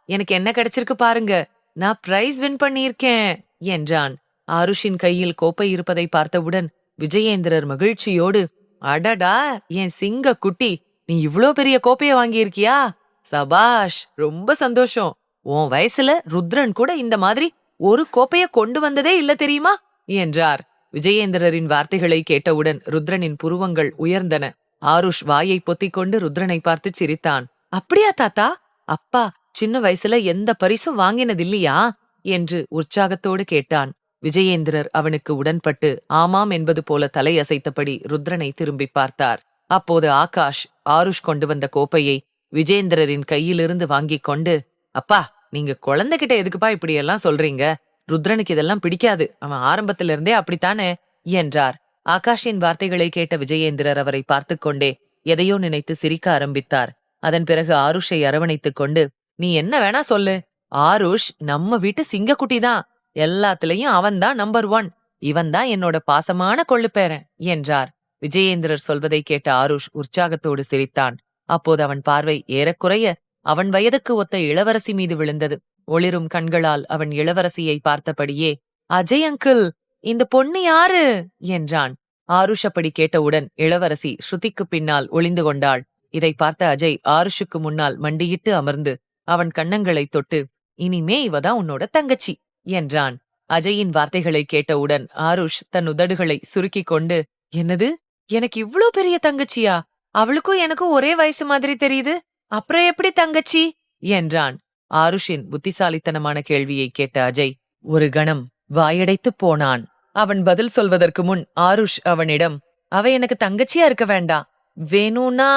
எனக்கு என்ன கிடைச்சிருக்கு பாருங்க, நான் பிரைஸ் வின் பண்ணியிருக்கேன் என்றான். ஆருஷின் கையில் கோப்பை இருப்பதை பார்த்தவுடன் விஜயேந்திரர் மகிழ்ச்சியோடு, அடடா, என் சிங்க குட்டி, நீ இவ்ளோ பெரிய கோப்பைய வாங்கியிருக்கியா? சபாஷ், ரொம்ப சந்தோஷம். உன் வயசுல ருத்ரன் கூட இந்த மாதிரி ஒரு கோப்பைய கொண்டு வந்ததே இல்ல தெரியுமா என்றார். விஜயேந்திரரின் வார்த்தைகளை கேட்டவுடன் ருத்ரனின் புருவங்கள் உயர்ந்தன. ஆருஷ் வாயை பொத்திக்கொண்டு ருத்ரனை பார்த்து சிரித்தான். அப்படியா தாத்தா? அப்பா சின்ன வயசுல எந்த பரிசும் வாங்கினதில்லையா என்று உற்சாகத்தோடு கேட்டான். விஜயேந்திரர் அவனுக்கு உடன்பட்டு ஆமாம் என்பது போல தலையசைத்தபடி ருத்ரனை திரும்பி பார்த்தார். அப்போது ஆகாஷ் ஆருஷ் கொண்டு வந்த கோப்பையை விஜயேந்திரரின் கையிலிருந்து வாங்கிக் கொண்டு, அப்பா, நீங்க குழந்தைகிட்ட எதுக்குப்பா இப்படியெல்லாம் சொல்றீங்க? ருத்ரனுக்கு இதெல்லாம் பிடிக்காது. அவன் ஆரம்பத்திலிருந்தே அப்படித்தானே என்றார். ஆகாஷின் வார்த்தைகளை கேட்ட விஜயேந்திரர் அவரை பார்த்து கொண்டே எதையோ நினைத்து சிரிக்க ஆரம்பித்தார். அதன் பிறகு ஆருஷை அரவணைத்துக் கொண்டு, நீ என்ன வேணா சொல்லு, ஆருஷ் நம்ம வீட்டு சிங்கக்குட்டிதான். எல்லாத்துலயும் அவன்தான் நம்பர் 1. இவன்தான் என்னோட பாசமான கொள்ளுப்பேரன் என்றார். விஜயேந்திரர் சொல்வதை கேட்ட ஆருஷ் உற்சாகத்தோடு சிரித்தான். அப்போது அவன் பார்வை ஏறக்குறைய அவன் வயதுக்கு ஒத்த இளவரசி மீது விழுந்தது. ஒளிரும் கண்களால் அவன் இளவரசியை பார்த்தபடியே, அஜய் அங்கிள், இந்த பொண்ணு யாரு என்றான். ஆருஷ் அப்படி கேட்டவுடன் இளவரசி ஸ்ருதிக்கு பின்னால் ஒளிந்து கொண்டாள். இதை பார்த்த அஜய் ஆருஷுக்கு முன்னால் மண்டியிட்டு அமர்ந்து அவன் கன்னங்களை தொட்டு, இனிமே இவதான் உன்னோட தங்கச்சி என்றான். அஜயின் வார்த்தைகளை கேட்டவுடன் ஆருஷ் தன் உதடுகளை சுருக்கிக் கொண்டு, என்னது, எனக்கு இவ்ளோ பெரிய தங்கச்சியா? அவளுக்கும் எனக்கும் ஒரே வயசு மாதிரி தெரியுது. அப்புறம் எப்படி தங்கச்சி என்றான். ஆருஷின் புத்திசாலித்தனமான கேள்வியை கேட்ட அஜய் ஒரு கணம் வாயடைத்துப் போனான். அவன் பதில் சொல்வதற்கு முன் ஆருஷ் அவனிடம், அவ எனக்கு தங்கச்சியா இருக்க வேண்டாம், வேணும்னா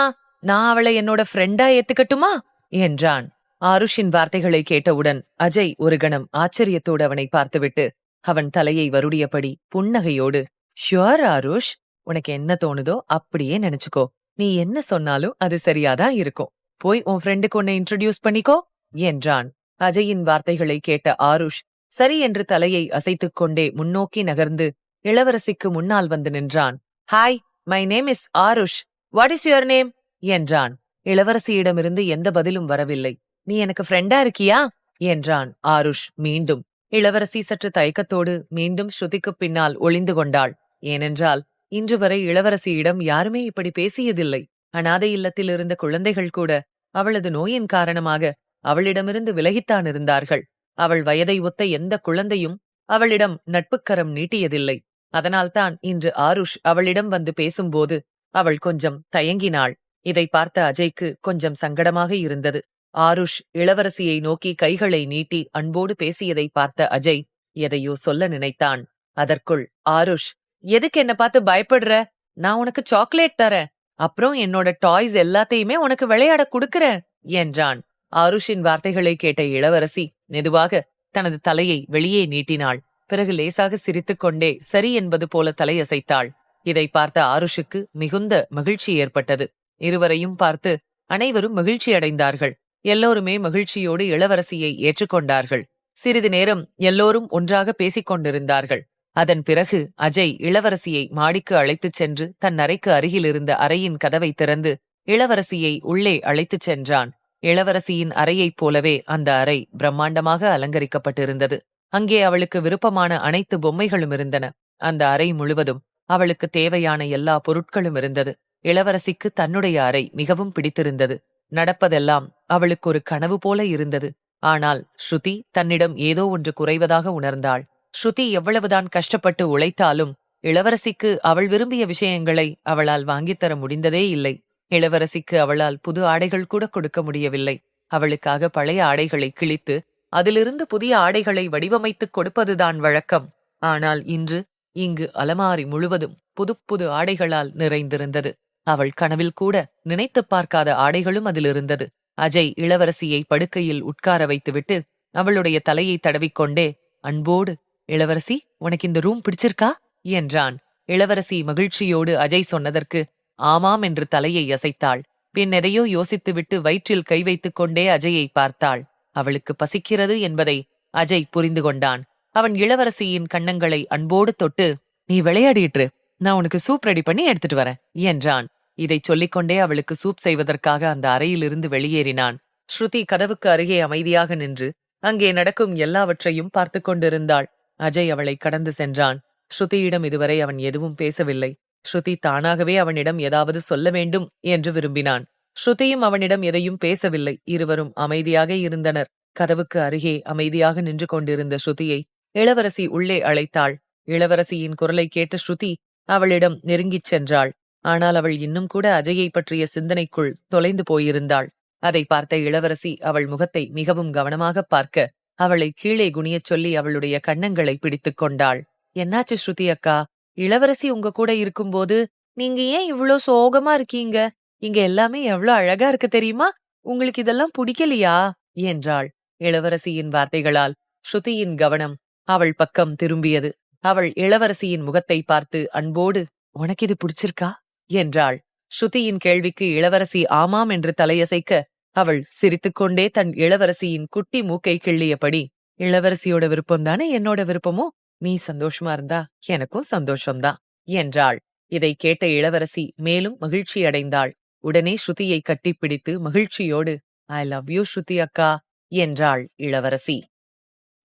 நான் அவளை என்னோட ஃப்ரெண்டா ஏத்துக்கட்டுமா என்றான். ஆருஷின் வார்த்தைகளை கேட்டவுடன் அஜய் ஒரு கணம் ஆச்சரியத்தோடு அவனை பார்த்துவிட்டு அவன் தலையை வருடியபடி புன்னகையோடு, ஷுவர் ஆருஷ், உனக்கு என்ன தோணுதோ அப்படியே நினைச்சுக்கோ. நீ என்ன சொன்னாலும் அது சரியாதான் இருக்கும். போய் உன் ஃப்ரெண்டுக்கு உன்னை இன்ட்ரடியூஸ் பண்ணிக்கோ என்றான். அஜயின் வார்த்தைகளை கேட்ட ஆருஷ் சரி என்று தலையை அசைத்துக் கொண்டே முன்னோக்கி நகர்ந்து இளவரசிக்கு முன்னால் வந்து நின்றான். Hi, my name is Aarush. What is your name என்றான். இளவரசியிடமிருந்து எந்த பதிலும் வரவில்லை. நீ எனக்கு ஃப்ரெண்டா இருக்கியா என்றான் ஆருஷ் மீண்டும். இளவரசி சற்று தயக்கத்தோடு மீண்டும் ஸ்ருதிக்குப் பின்னால் ஒளிந்து கொண்டாள். ஏனென்றால் இன்று வரை இளவரசியிடம் யாருமே இப்படி பேசியதில்லை. அனாதை இல்லத்தில் இருந்த குழந்தைகள் கூட அவளது நோயின் காரணமாக அவளிடமிருந்து விலகித்தான் இருந்தார்கள். அவள் வயதை ஒத்த எந்த குழந்தையும் அவளிடம் நட்புக்கரம் நீட்டியதில்லை. அதனால்தான் இன்று ஆருஷ் அவளிடம் வந்து பேசும்போது அவள் கொஞ்சம் தயங்கினாள். இதை பார்த்த அஜய்க்கு கொஞ்சம் சங்கடமாக இருந்தது. ஆருஷ் இளவரசியை நோக்கி கைகளை நீட்டி அன்போடு பேசியதை பார்த்த அஜய் எதையோ சொல்ல நினைத்தான். அதற்குள் ஆருஷ், எதுக்கு என்ன பார்த்து பயப்படுற? நான் உனக்கு சாக்லேட் தரேன், அப்புறம் என்னோட டாய்ஸ் எல்லாத்தையுமே உனக்கு விளையாட குடுக்கறேன் என்றான். ஆருஷின் வார்த்தைகளை கேட்ட இளவரசி மெதுவாக தனது தலையை வெளியே நீட்டினாள். பிறகு லேசாக சிரித்துக்கொண்டே சரி என்பது போல தலையசைத்தாள். இதை பார்த்த ஆருஷுக்கு மிகுந்த மகிழ்ச்சி ஏற்பட்டது. இருவரையும் பார்த்து அனைவரும் மகிழ்ச்சியடைந்தார்கள். எல்லோருமே மகிழ்ச்சியோடு இளவரசியை ஏற்றுக்கொண்டார்கள். சிறிது நேரம் எல்லோரும் ஒன்றாக பேசிக் கொண்டிருந்தார்கள். அதன் பிறகு அஜய் இளவரசியை மாடிக்கு அழைத்துச் சென்று தன் அறைக்கு அருகிலிருந்த அறையின் கதவை திறந்து இளவரசியை உள்ளே அழைத்துச் சென்றான். இளவரசியின் அறையைப் போலவே அந்த அறை பிரம்மாண்டமாக அலங்கரிக்கப்பட்டிருந்தது. அங்கே அவளுக்கு விருப்பமான அனைத்து பொம்மைகளும் இருந்தன. அந்த அறை முழுவதும் அவளுக்கு தேவையான எல்லா பொருட்களும் இருந்தது. இளவரசிக்கு தன்னுடைய அறை மிகவும் பிடித்திருந்தது. நடப்பதெல்லாம் அவளுக்கு ஒரு கனவு போல இருந்தது. ஆனால் ஸ்ருதி தன்னிடம் ஏதோ ஒன்று குறைவதாக உணர்ந்தாள். ஸ்ருதி எவ்வளவுதான் கஷ்டப்பட்டு உழைத்தாலும் இளவரசிக்கு அவள் விரும்பிய விஷயங்களை அவளால் வாங்கித்தர முடிந்ததே இல்லை. இளவரசிக்கு அவளால் புது ஆடைகள் கூட கொடுக்க முடியவில்லை. அவளுக்காக பழைய ஆடைகளை கிழித்து அதிலிருந்து புதிய ஆடைகளை வடிவமைத்துக் கொடுப்பதுதான் வழக்கம். ஆனால் இன்று இங்கு அலமாரி முழுவதும் புது புது ஆடைகளால் நிறைந்திருந்தது. அவள் கனவில் கூட நினைத்துப் பார்க்காத ஆடைகளும் அதிலிருந்தது. அஜய் இளவரசியை படுக்கையில் உட்கார வைத்துவிட்டு அவளுடைய தலையை தடவிக்கொண்டே அன்போடு, இளவரசி, உனக்கு இந்த ரூம் பிடிச்சிருக்கா என்றான். இளவரசி மகிழ்ச்சியோடு அஜய் சொன்னதற்கு ஆமாம் என்று தலையை அசைத்தாள். பின் எதையோ யோசித்துவிட்டு வயிற்றில் கை வைத்துக் கொண்டே அஜயை பார்த்தாள். அவளுக்கு பசிக்கிறது என்பதை அஜய் புரிந்து கொண்டான். அவன் இளவரசியின் கன்னங்களை அன்போடு தொட்டு, நீ விளையாடிட்டு, நான் உனக்கு சூப் ரெடி பண்ணி எடுத்துட்டு வரேன் என்றான். இதைச் சொல்லிக்கொண்டே அவளுக்கு சூப் செய்வதற்காக அந்த அறையிலிருந்து வெளியேறினான். ஸ்ருதி கதவுக்கு அருகே அமைதியாக நின்று அங்கே நடக்கும் எல்லாவற்றையும் பார்த்து கொண்டிருந்தாள். அஜய் அவளை கடந்து சென்றான். ஸ்ருதியிடம் இதுவரை அவன் எதுவும் பேசவில்லை. ஸ்ருதி தானாகவே அவனிடம் ஏதாவது சொல்ல வேண்டும் என்று விரும்பினான். ஸ்ருதியும் அவனிடம் எதையும் பேசவில்லை. இருவரும் அமைதியாக இருந்தனர். கதவுக்கு அருகே அமைதியாக நின்று கொண்டிருந்த ஸ்ருதியை இளவரசி உள்ளே அழைத்தாள். இளவரசியின் குரலை கேட்ட ஸ்ருதி அவளிடம் நெருங்கிச் சென்றாள். ஆனால் அவள் இன்னும் கூட அஜயை பற்றிய சிந்தனைக்குள் தொலைந்து போயிருந்தாள். அதை பார்த்த இளவரசி அவள் முகத்தை மிகவும் கவனமாக பார்க்க அவளை கீழே குனியச் சொல்லி அவளுடைய கன்னங்களை பிடித்துக் கொண்டாள். என்னாச்சு ஸ்ருதி அக்கா? இளவரசி உங்க கூட இருக்கும்போது நீங்க ஏன் இவ்ளோ சோகமா இருக்கீங்க? இங்க எல்லாமே எவ்ளோ அழகா இருக்கு தெரியுமா? உங்களுக்கு இதெல்லாம் பிடிக்கலையா என்றாள். இளவரசியின் வார்த்தைகளால் ஸ்ருதியின் கவனம் அவள் பக்கம் திரும்பியது. அவள் இளவரசியின் முகத்தை பார்த்து அன்போடு, உனக்கு இது பிடிச்சிருக்கா என்றாள். ஸ்ருதியின் கேள்விக்கு இளவரசி ஆமாம் என்று தலையசைக்க அவள் சிரித்துக்கொண்டே தன் இளவரசியின் குட்டி மூக்கை கிள்ளியபடி, இளவரசியோட விருப்பம்தானே என்னோட விருப்பமோ? நீ சந்தோஷமா இருந்தா எனக்கும் சந்தோஷம்தான் என்றாள். இதை கேட்ட இளவரசி மேலும் மகிழ்ச்சியடைந்தாள். உடனே ஸ்ருதியை கட்டிப்பிடித்து மகிழ்ச்சியோடு, ஐ லவ் யூ ஸ்ருதி அக்கா என்றாள் இளவரசி.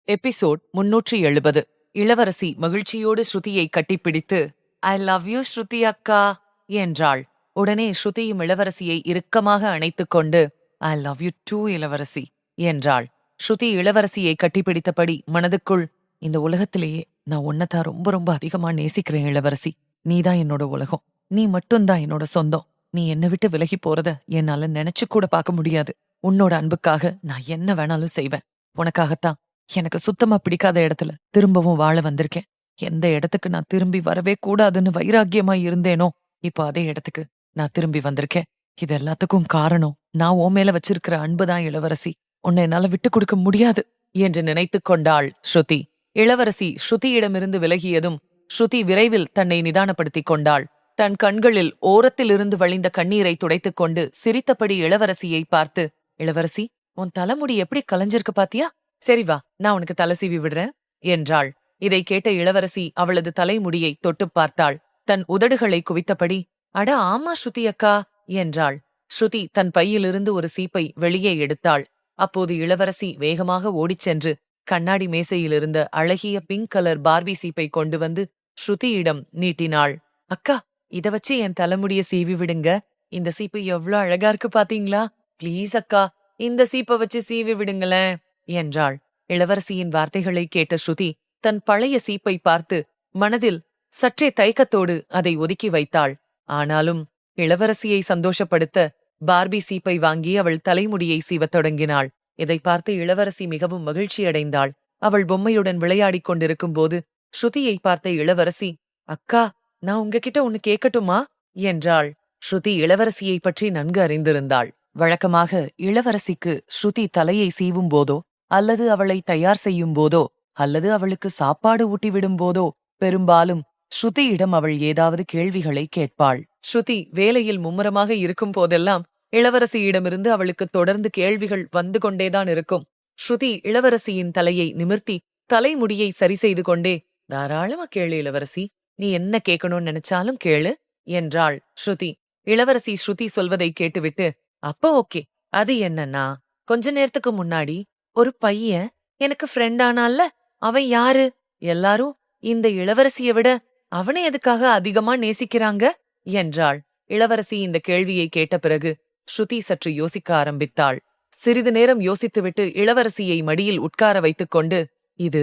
எபிசோட் 370. இளவரசி மகிழ்ச்சியோடு ஸ்ருதியை கட்டிப்பிடித்து, ஐ லவ் யூ ஸ்ருதி அக்கா என்றாள். உடனே ஸ்ருதியும் இளவரசியை இறுக்கமாக அணைத்துக் கொண்டு, ஐ லவ் யூ டூ இளவரசி என்றாள். ஸ்ருதி இளவரசியை கட்டிப்பிடித்தபடி மனதுக்குள், இந்த உலகத்திலேயே நான் உன்னைத்தான் ரொம்ப ரொம்ப அதிகமா நேசிக்கிறேன் இளவரசி. நீதான் என்னோட உலகம். நீ மட்டும்தான் என்னோட சொந்தம். நீ என்னை விட்டு விலகி போறத என்னால நினைச்சு கூட பார்க்க முடியாது. உன்னோட அன்புக்காக நான் என்ன வேணாலும் செய்வேன். உனக்காகத்தான் எனக்கு சுத்தமா பிடிக்காத இடத்துல திரும்பவும் வாழ வந்திருக்கேன். எந்த இடத்துக்கு நான் திரும்பி வரவே கூடாதுன்னு வைராக்கியமா இருந்தேனோ, இப்போ அதே இடத்துக்கு நான் திரும்பி வந்திருக்கேன். இது எல்லாத்துக்கும் காரணம் நான் உன் மேல வச்சிருக்கிற அன்புதான் இளவரசி. உன்னை என்னால விட்டு கொடுக்க முடியாது என்று நினைத்துக் கொண்டாள் ஸ்ருதி. இளவரசி ஸ்ருதியிடமிருந்து விலகியதும் ஸ்ருதி விரைவில் தன்னை நிதானப்படுத்திக் கொண்டாள். தன் கண்களில் ஓரத்திலிருந்து வழிந்த கண்ணீரை துடைத்துக் கொண்டு சிரித்தபடி இளவரசியை பார்த்து, இளவரசி, உன் தலைமுடி எப்படி கலைஞ்சிருக்கு பாத்தியா? சரி வா, நான் உனக்கு தலை சீவி விடுறேன் என்றாள். இதை கேட்ட இளவரசி அவளது தலைமுடியை தொட்டுப் பார்த்தாள். தன் உதடுகளை குவித்தபடி, அட ஆமா ஸ்ருதி அக்கா என்றாள். ஸ்ருதி தன் பையிலிருந்து ஒரு சீப்பை வெளியே எடுத்தாள். அப்போது இளவரசி வேகமாக ஓடிச் சென்று கண்ணாடி மேசையிலிருந்த அழகிய பிங்க் கலர் பார்பி சீப்பை கொண்டு வந்து ஸ்ருதியிடம் நீட்டினாள். அக்கா, இத வச்சு என் தலைமுடிய சீவி விடுங்க. இந்த சீப்பு எவ்ளோ அழகா இருக்கு பாத்தீங்களா? ப்ளீஸ் அக்கா, இந்த சீப்பை வச்சு சீவி விடுங்களேன் என்றாள். இளவரசியின் வார்த்தைகளை கேட்ட ஸ்ருதி தன் பழைய சீப்பை பார்த்து மனதில் சற்றே தயக்கத்தோடு அதை ஒதுக்கி வைத்தாள். ஆனாலும் இளவரசியை சந்தோஷப்படுத்த பார்பி சீப்பை வாங்கி அவள் தலைமுடியை சீவத் தொடங்கினாள். இதை பார்த்து இளவரசி மிகவும் மகிழ்ச்சியடைந்தாள். அவள் பொம்மையுடன் விளையாடிக் கொண்டிருக்கும் போது ஸ்ருதியை பார்த்த இளவரசி, அக்கா, நான் உங்ககிட்ட ஒன்னு கேட்கட்டுமா என்றாள். ஸ்ருதி இளவரசியை பற்றி நன்கு அறிந்திருந்தாள். வழக்கமாக இளவரசிக்கு ஸ்ருதி தலையை சீவும் போதோ, அல்லது அவளை தயார் செய்யும் போதோ, அல்லது அவளுக்கு சாப்பாடு ஊட்டிவிடும் போதோ பெரும்பாலும் ஸ்ருதியிடம் அவள் ஏதாவது கேள்விகளை கேட்பாள். ஸ்ருதி வேலையில் மும்முரமாக இருக்கும் போதெல்லாம் இளவரசியிடமிருந்து அவளுக்கு தொடர்ந்து கேள்விகள் வந்து கொண்டேதான் இருக்கும். ஸ்ருதி இளவரசியின் தலையை நிமிர்த்தி தலைமுடியை சரி செய்து கொண்டே, தாராளமா கேளு இளவரசி, நீ என்ன கேட்கணும்னு நினைச்சாலும் கேளு என்றாள் ஸ்ருதி. இளவரசி ஸ்ருதி சொல்வதை கேட்டுவிட்டு, அப்ப ஓகே, அது என்னன்னா, கொஞ்ச நேரத்துக்கு முன்னாடி ஒரு பையன் எனக்கு ஃப்ரெண்ட் ஆனான்ல, அவன் யாரு? எல்லாரும் இந்த இளவரசியை விட அவனை எதுக்காக அதிகமா நேசிக்கிறாங்க என்றாள். இளவரசி இந்த கேள்வியை கேட்ட பிறகு ஸ்ருதி சற்று யோசிக்க ஆரம்பித்தாள். சிறிது நேரம் யோசித்துவிட்டு இளவரசியை மடியில் உட்கார வைத்துக் கொண்டு, இது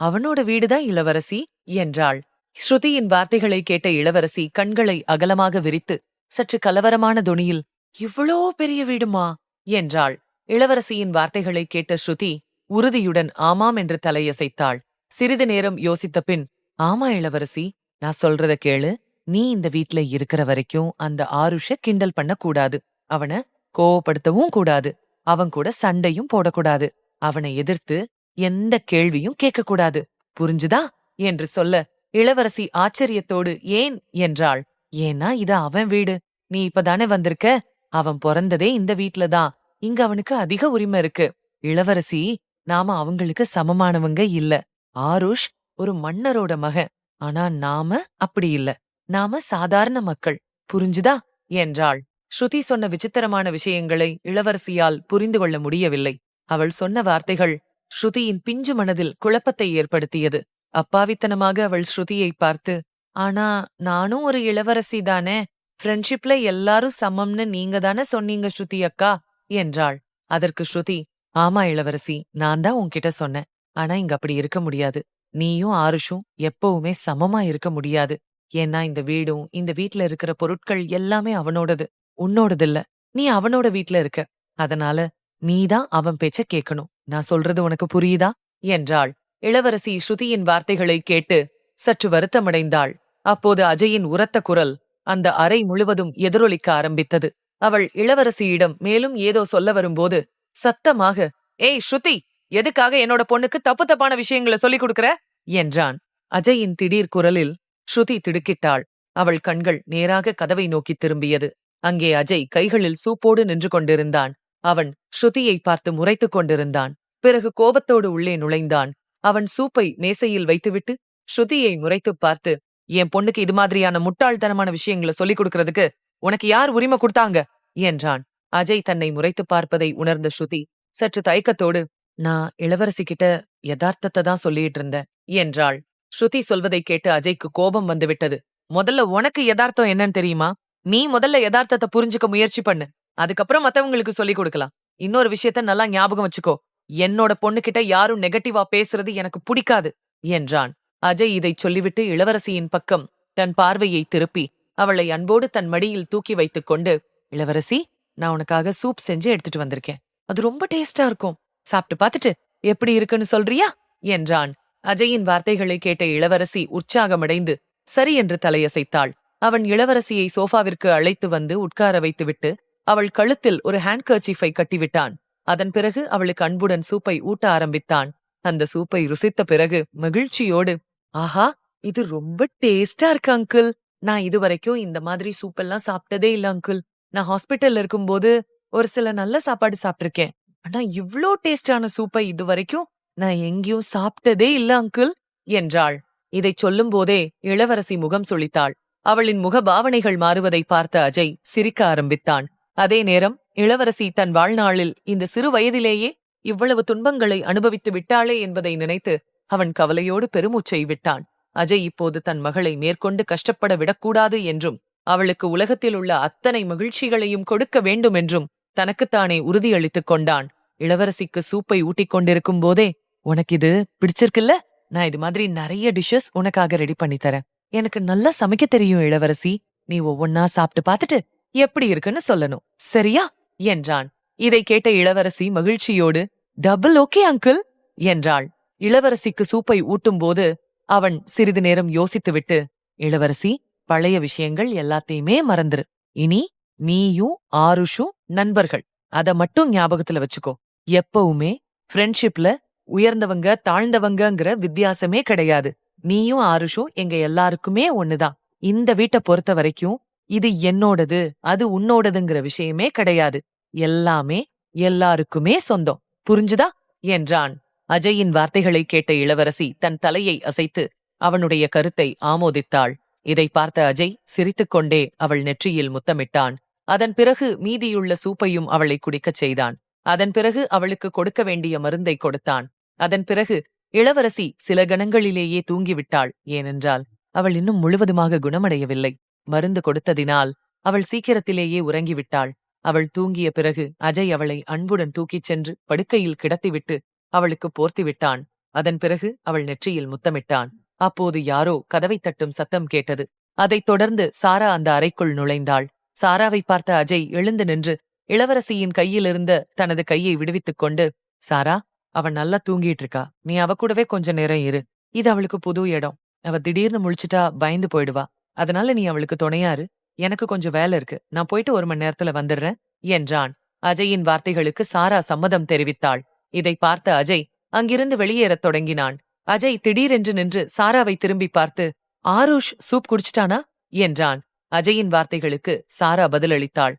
அவனோட வீடுதான் இளவரசி என்றாள். ஸ்ருதியின் வார்த்தைகளை கேட்ட இளவரசி கண்களை அகலமாக விரித்து சற்று கலவரமான தொனியில், இவ்வளோ பெரிய வீடுமா என்றாள். இளவரசியின் வார்த்தைகளை கேட்ட ஸ்ருதி உறுதியுடன் ஆமாம் என்று தலையசைத்தாள். சிறிது நேரம் யோசித்த பின், ஆமா இளவரசி, நான் சொல்றத கேளு. நீ இந்த வீட்ல இருக்கிற வரைக்கும் அந்த ஆருஷ கிண்டல் பண்ண கூடாது. அவனை கோவப்படுத்தவும் கூடாது. அவன் கூட சண்டையும் போடக்கூடாது. அவனை எதிர்த்து எந்த கேள்வியும் கேட்கக்கூடாது. புரிஞ்சுதா என்று சொல்ல இளவரசி ஆச்சரியத்தோடு ஏன் என்றாள். ஏன்னா இது அவன் வீடு. நீ இப்பதானே வந்திருக்க. அவன் பிறந்ததே இந்த வீட்லதான். இங்க அவனுக்கு அதிக உரிமை இருக்கு. இளவரசி, நாம அவங்களுக்கு சமமானவங்க இல்ல. ஆருஷ் ஒரு மன்னரோட மகன். ஆனா நாம அப்படி இல்ல. நாம சாதாரண மக்கள். புரிஞ்சுதா என்றாள். ஸ்ருதி சொன்ன விசித்திரமான விஷயங்களை இளவரசியால் புரிந்து கொள்ள முடியவில்லை. அவள் சொன்ன வார்த்தைகள் ஸ்ருதியின் பிஞ்சு மனதில் குழப்பத்தை ஏற்படுத்தியது. அப்பாவித்தனமாக அவள் ஸ்ருதியை பார்த்து, ஆனா நானும் ஒரு இளவரசி தானே. ஃப்ரெண்ட்ஷிப்ல எல்லாரும் சமம்னு நீங்க தானே சொன்னீங்க ஸ்ருதி அக்கா என்றாள். அதற்கு ஸ்ருதி, ஆமா இளவரசி, நான் தான் உன்கிட்ட சொன்னேன். ஆனா இங்க அப்படி இருக்க முடியாது. நீயும் ஆருஷும் எப்பவுமே சமமா இருக்க முடியாது. ஏன்னா இந்த வீடும் இந்த வீட்ல இருக்கிற பொருட்கள் எல்லாமே அவனோடது, உன்னோடதில்ல. நீ அவனோட வீட்ல இருக்க. அதனால நீதான் அவன் பேச்ச கேட்கணும். நான் சொல்றது உனக்கு புரியுதா என்றாள். இளவரசி ஸ்ருதியின் வார்த்தைகளை கேட்டு சற்று வருத்தமடைந்தாள். அப்போது அஜயின் உரத்த குரல் அந்த அறை முழுவதும் எதிரொலிக்க ஆரம்பித்தது. அவள் இளவரசியிடம் மேலும் ஏதோ சொல்ல வரும்போது சத்தமாக, ஏய் ஸ்ருதி, எதுக்காக என்னோட பொண்ணுக்கு தப்பு தப்பான விஷயங்களை சொல்லிக் கொடுக்கற என்றான். அஜயின் திடீர் குரலில் ஸ்ருதி திடுக்கிட்டாள். அவள் கண்கள் நேராக கதவை நோக்கி திரும்பியது. அங்கே அஜய் கைகளில் சூப்போடு நின்று கொண்டிருந்தான். அவன் ஸ்ருதியை பார்த்து முறைத்துக் கொண்டிருந்தான். பிறகு கோபத்தோடு உள்ளே நுழைந்தான். அவன் சூப்பை மேசையில் வைத்துவிட்டு ஸ்ருதியை முறைத்துப் பார்த்து, என் பொண்ணுக்கு இது மாதிரியான முட்டாள்தனமான விஷயங்களை சொல்லிக் கொடுக்கறதுக்கு உனக்கு யார் உரிமை கொடுத்தாங்க என்றான். அஜய் தன்னை முறைத்துப் பார்ப்பதை உணர்ந்த ஸ்ருதி சற்று தயக்கத்தோடு, நான் இளவரசி கிட்ட யதார்த்தத்தை தான் சொல்லிட்டு இருந்தேன் என்றாள். ஸ்ருதி சொல்வதை கேட்டு அஜய்க்கு கோபம் வந்துவிட்டது. முதல்ல உனக்கு யதார்த்தம் என்னன்னு தெரியுமா? நீ முதல்ல யதார்த்தத்தை புரிஞ்சுக்க முயற்சி பண்ணு. அதுக்கப்புறம் மத்தவங்களுக்கு சொல்லிக் கொடுக்கலாம். இன்னொரு விஷயத்த நல்லா ஞாபகம் வச்சுக்கோ. என்னோட பொண்ணுகிட்ட யாரும் நெகட்டிவா பேசுறது எனக்கு பிடிக்காது என்றான். அஜய் இதைச் சொல்லிவிட்டு இளவரசியின் பக்கம் தன் பார்வையை திருப்பி அவளை அன்போடு தன் மடியில் தூக்கி வைத்துக் கொண்டு, இளவரசி, நான் உனக்காக சூப் செஞ்சு எடுத்துட்டு வந்திருக்கேன். அது ரொம்ப டேஸ்டா இருக்கும். சாப்பிட்டு பார்த்துட்டு எப்படி இருக்குன்னு சொல்றியா என்றான். அஜயின் வார்த்தைகளை கேட்ட இளவரசி உற்சாகமடைந்து சரி என்று தலையசைத்தாள். அவன் இளவரசியை சோஃபாவிற்கு அழைத்து வந்து உட்கார வைத்துவிட்டு அவள் கழுத்தில் ஒரு ஹேண்ட்கர்ச்சீஃபை கட்டிவிட்டான். அதன் பிறகு அவளுக்கு அன்புடன் சூப்பை ஊட்ட ஆரம்பித்தான். அந்த சூப்பை ருசித்த பிறகு மகிழ்ச்சியோடு, ஆஹா, இது ரொம்ப டேஸ்டா இருக்கு அங்கிள். நான் இதுவரைக்கும் இந்த மாதிரி சூப்பெல்லாம் சாப்பிட்டதே இல்ல அங்கிள். நான் ஹாஸ்பிட்டல்ல இருக்கும்போது ஒரு சில நல்ல சாப்பாடு சாப்பிட்டிருக்கேன். ஆனா இவ்ளோ டேஸ்டான சூப்பை இதுவரைக்கும் நான் எங்கேயும் சாப்பிட்டதே இல்ல அங்கிள் என்றாள். இதைச் சொல்லும் போதே இளவரசி முகம் சுளித்தாள். அவளின் முக பாவனைகள் மாறுவதை பார்த்த அஜய் சிரிக்க ஆரம்பித்தான். அதே நேரம் இளவரசி தன் வாழ்நாளில் இந்த சிறு வயதிலேயே இவ்வளவு துன்பங்களை அனுபவித்து விட்டாளே என்பதை நினைத்து அவன் கவலையோடு பெருமூச்சை விட்டான். அஜய் இப்போது தன் மகளை மேற்கொண்டு கஷ்டப்பட விடக்கூடாது என்றும் அவளுக்கு உலகத்தில் உள்ள அத்தனை மகிழ்ச்சிகளையும் கொடுக்க வேண்டும் என்றும் தனக்குத்தானே உறுதியளித்துக் கொண்டான். இளவரசிக்கு சூப்பை ஊட்டிக் கொண்டிருக்கும் போதே, உனக்கு இது பிடிச்சிருக்குல்ல? நான் இது மாதிரி நிறைய டிஷ்ஷஸ் உனக்காக ரெடி பண்ணி தரேன். எனக்கு நல்லா சமைக்க தெரியும் இளவரசி. நீ ஒவ்வொன்னா சாப்பிட்டு பார்த்துட்டு எப்படி இருக்குன்னு சொல்லணும், சரியா என்றான். இதை கேட்ட இளவரசி மகிழ்ச்சியோடு, டபுள் ஓகே அங்கிள் என்றாள். இளவரசிக்கு சூப்பை ஊட்டும்போது அவன் சிறிது நேரம் யோசித்துவிட்டு, இளவரசி, பழைய விஷயங்கள் எல்லாத்தையுமே மறந்துரு. இனி நீயும் ஆருஷும் நண்பர்கள். அத மட்டும் ஞாபகத்துல வச்சுக்கோ. எப்பவுமே ஃப்ரெண்ட்ஷிப்ல உயர்ந்தவங்க தாழ்ந்தவங்கங்கிற வித்தியாசமே கிடையாது. நீயும் ஆருஷும் எங்க எல்லாருக்குமே ஒண்ணுதான். இந்த வீட்டை பொறுத்த வரைக்கும் இது என்னோடது அது உன்னோடதுங்கிற விஷயமே கிடையாது. எல்லாமே எல்லாருக்குமே சொந்தம். புரிஞ்சுதா என்றான். அஜயின் வார்த்தைகளை கேட்ட இளவரசி தன் தலையை அசைத்து அவனுடைய கருத்தை ஆமோதித்தாள். இதை பார்த்த அஜய் சிரித்துக்கொண்டே அவள் நெற்றியில் முத்தமிட்டான். அதன் பிறகு மீதியுள்ள சூப்பையும் அவளை குடிக்கச் செய்தான். அதன் பிறகு அவளுக்கு கொடுக்க வேண்டிய மருந்தை கொடுத்தான். அதன் பிறகு இளவரசி சில கணங்களிலேயே தூங்கிவிட்டாள். ஏனென்றால் அவள் இன்னும் முழுவதுமாக குணமடையவில்லை. மருந்து கொடுத்ததினால் அவள் சீக்கிரத்திலேயே உறங்கிவிட்டாள். அவள் தூங்கிய பிறகு அஜய் அவளை அன்புடன் தூக்கிச் சென்று படுக்கையில் கிடத்திவிட்டு அவளுக்கு போர்த்திவிட்டான். அதன் பிறகு அவள் நெற்றியில் முத்தமிட்டான். அப்போது யாரோ கதவைத் தட்டும் சத்தம் கேட்டது. அதைத் தொடர்ந்து சாரா அந்த அறைக்குள் நுழைந்தாள். சாராவை பார்த்த அஜய் எழுந்து நின்று இளவரசியின் கையிலிருந்த தனது கையை விடுவித்துக் கொண்டு, சாரா, அவ நல்லா தூங்கிட்டு இருக்கா. நீ அவ கூடவே கொஞ்ச நேரம் இரு. இது அவளுக்கு புது இடம். அவ திடீர்னு முழிச்சிட்டா பயந்து போயிடுவா. அதனால நீ அவளுக்கு துணையாரு. எனக்கு கொஞ்சம் வேலை இருக்கு. நான் போயிட்டு 1 மணி நேரத்துல வந்துடுறேன் என்றான். அஜயின் வார்த்தைகளுக்கு சாரா சம்மதம் தெரிவித்தாள். இதை பார்த்த அஜய் அங்கிருந்து வெளியேறத் தொடங்கினான். அஜய் திடீரென்று நின்று சாராவை திரும்பி பார்த்து, ஆருஷ் சூப் குடிச்சிட்டானா என்றான். அஜயின் வார்த்தைகளுக்கு சாரா பதிலளித்தாள்.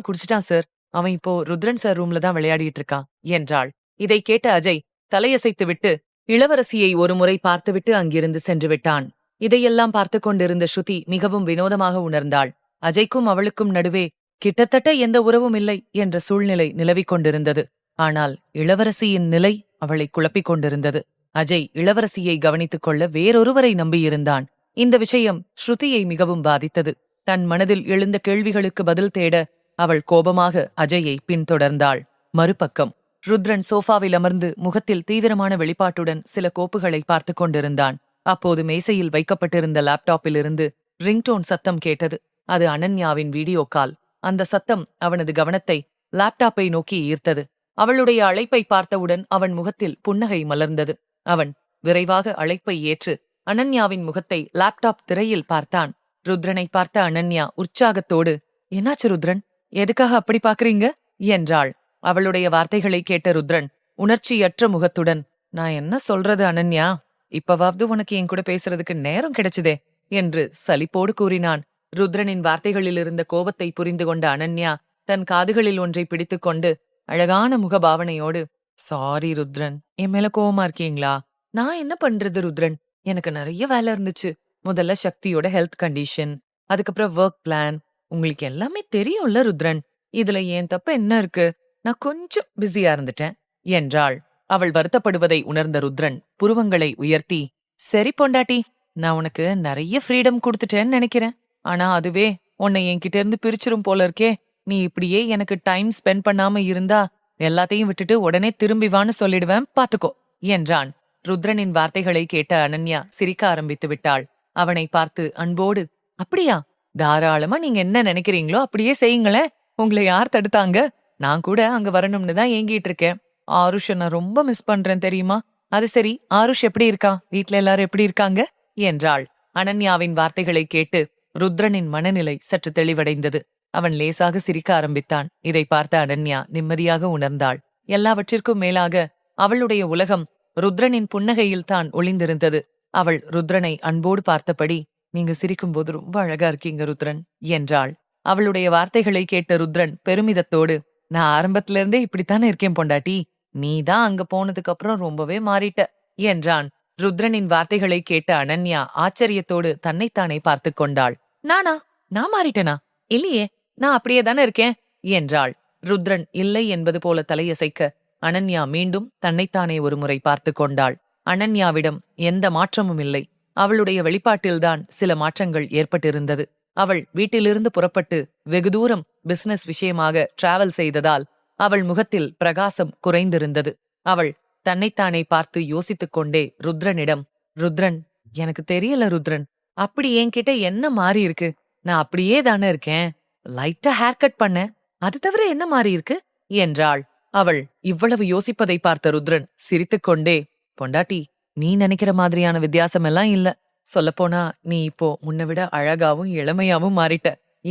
குடிச்சிட்டான் சார். அவன் இப்போ ருத்ரன் சார் ரூம்ல தான் விளையாடிட்டு இருக்கான் என்றாள். இதை கேட்ட அஜய் தலையசைத்துவிட்டு இளவரசியை ஒருமுறை பார்த்துவிட்டு அங்கிருந்து சென்று விட்டான். இதையெல்லாம் பார்த்து கொண்டிருந்த ஸ்ருதி மிகவும் வினோதமாக உணர்ந்தாள். அஜய்க்கும் அவளுக்கும் நடுவே கிட்டத்தட்ட எந்த உறவும் இல்லை என்ற சூழ்நிலை நிலவிக் கொண்டிருந்தது. ஆனால் இளவரசியின் நிலை அவளை குழப்பிக் கொண்டிருந்தது. அஜய் இளவரசியை கவனித்துக் கொள்ள வேறொருவரை நம்பியிருந்தான். இந்த விஷயம் ஸ்ருதியை மிகவும் பாதித்தது. தன் மனதில் எழுந்த கேள்விகளுக்கு பதில் தேட அவள் கோபமாக அஜயை பின்தொடர்ந்தாள். மறுபக்கம் ருத்ரன் சோஃபாவில் அமர்ந்து முகத்தில் தீவிரமான வெளிப்பாட்டுடன் சில கோப்புகளை பார்த்து கொண்டிருந்தான். அப்போது மேசையில் வைக்கப்பட்டிருந்த லேப்டாப்பிலிருந்து ரிங்டோன் சத்தம் கேட்டது. அது அனன்யாவின் வீடியோ கால். அந்த சத்தம் அவனது கவனத்தை லேப்டாப்பை நோக்கி ஈர்த்தது. அவளுடைய அழைப்பை பார்த்தவுடன் அவன் முகத்தில் புன்னகை மலர்ந்தது. அவன் விரைவாக அழைப்பை ஏற்று அனன்யாவின் முகத்தை லேப்டாப் திரையில் பார்த்தான். ருத்ரனை பார்த்த அனன்யா உற்சாகத்தோடு, என்னாச்சு ருத்ரன், எதுக்காக அப்படி பாக்குறீங்க என்றாள். அவளுடைய வார்த்தைகளை கேட்ட ருத்ரன் உணர்ச்சியற்ற முகத்துடன், நான் என்ன சொல்றது அனன்யா, இப்பவாவது உனக்கு என் கூட பேசுறதுக்கு நேரம் கிடைச்சுதே என்று சலிப்போடு கூறினான். ருத்ரனின் வார்த்தைகளில் இருந்த கோபத்தை புரிந்து கொண்ட அனன்யா தன் காதுகளில் ஒன்றை பிடித்துக்கொண்டு அழகான முகபாவனையோடு, சாரி ருத்ரன், என் மேல கோவமா இருக்கீங்களா? நான் என்ன பண்றது ருத்ரன், எனக்கு நிறைய வேலை இருந்துச்சு. முதல்ல சக்தியோட ஹெல்த் கண்டிஷன், அதுக்கப்புறம் ஒர்க் பிளான், உங்களுக்கு எல்லாமே தெரியும்ல ருத்ரன். இதுல ஏன் தப்பு என்ன இருக்கு? நான் கொஞ்சம் பிஸியா இருந்துட்டேன் என்றாள். அவள் வருத்தப்படுவதை உணர்ந்த ருத்ரன் புருவங்களை உயர்த்தி, சரி பொண்டாட்டி, நான் உனக்கு நிறைய ஃப்ரீடம் கொடுத்துட்டேன்னு நினைக்கிறேன். ஆனா அதுவே உன்னை என்கிட்ட இருந்து பிரிச்சிரும் போல இருக்கே. நீ இப்படியே எனக்கு டைம் ஸ்பெண்ட் பண்ணாம இருந்தா எல்லாத்தையும் விட்டுட்டு உடனே திரும்பி வான்னு சொல்லிடுவேன், பாத்துக்கோ என்றான். ருத்ரனின் வார்த்தைகளை கேட்ட அனன்யா சிரிக்க ஆரம்பித்து விட்டாள். அவனை பார்த்து அன்போடு, அப்படியா, தாராளமா நீங்க என்ன நினைக்கிறீங்களோ அப்படியே செய்யுங்களேன், உங்களை யார் தடுத்தாங்க நான் கூட அங்க வரணும்னு தான் ஏங்கிட்டு இருக்கேன். ஆருஷ நான் ரொம்ப மிஸ் பண்றேன் தெரியுமா? அது சரி, ஆருஷ் எப்படி இருக்கான்? வீட்ல எல்லாரும் எப்படி இருக்காங்க? என்றாள். அனன்யாவின் வார்த்தைகளை கேட்டு ருத்ரனின் மனநிலை சற்று தெளிவடைந்தது. அவன் லேசாக சிரிக்க ஆரம்பித்தான். இதை பார்த்த அனன்யா நிம்மதியாக உணர்ந்தாள். எல்லாவற்றிற்கும் மேலாக அவளுடைய உலகம் ருத்ரனின் புன்னகையில் தான் ஒளிந்திருந்தது. அவள் ருத்ரனை அன்போடு பார்த்தபடி, நீங்க சிரிக்கும்போது ரொம்ப அழகா இருக்கீங்க ருத்ரன் என்றாள். அவளுடைய வார்த்தைகளை கேட்ட ருத்ரன் பெருமிதத்தோடு, நான் ஆரம்பத்துல இருந்தே இப்படித்தானே இருக்கேன் பொண்டாட்டி, நீதான் அங்க போனதுக்கு அப்புறம் ரொம்பவே மாறிட்ட என்றான். ருத்ரனின் வார்த்தைகளை கேட்ட அனன்யா ஆச்சரியத்தோடு தன்னைத்தானே பார்த்து கொண்டாள். நான் மாறிட்டனா? இல்லையே, நான் அப்படியே தானே இருக்கேன் என்றாள். ருத்ரன் இல்லை என்பது போல தலையசைக்க அனன்யா மீண்டும் தன்னைத்தானே ஒரு முறை பார்த்து கொண்டாள். அனன்யாவிடம் எந்த மாற்றமும் இல்லை. அவளுடைய வெளிப்பாட்டில்தான் சில மாற்றங்கள் ஏற்பட்டிருந்தது. அவள் வீட்டிலிருந்து புறப்பட்டு வெகு தூரம் பிசினஸ் விஷயமாக டிராவல் செய்ததால் அவள் முகத்தில் பிரகாசம் குறைந்திருந்தது. அவள் தன்னைத்தானே பார்த்து யோசித்துக் கொண்டே ருத்ரனிடம், ருத்ரன், எனக்கு தெரியல ருத்ரன், அப்படி என்கிட்ட என்ன மாறி இருக்கு? நான் அப்படியே தானே இருக்கேன். லைட்டா ஹேர் கட் பண்ணேன், அது தவிர என்ன மாறி இருக்கு என்றாள். அவள் இவ்வளவு யோசிப்பதை பார்த்த ருத்ரன் சிரித்துக்கொண்டே, பொண்டாட்டி, நீ நினைக்கிற மாதிரியான வித்தியாசம் எல்லாம் இல்ல. சொல்லப்போனா நீ இப்போ முன்ன விட அழகாவும் இளமையாவும் மாறிட்ட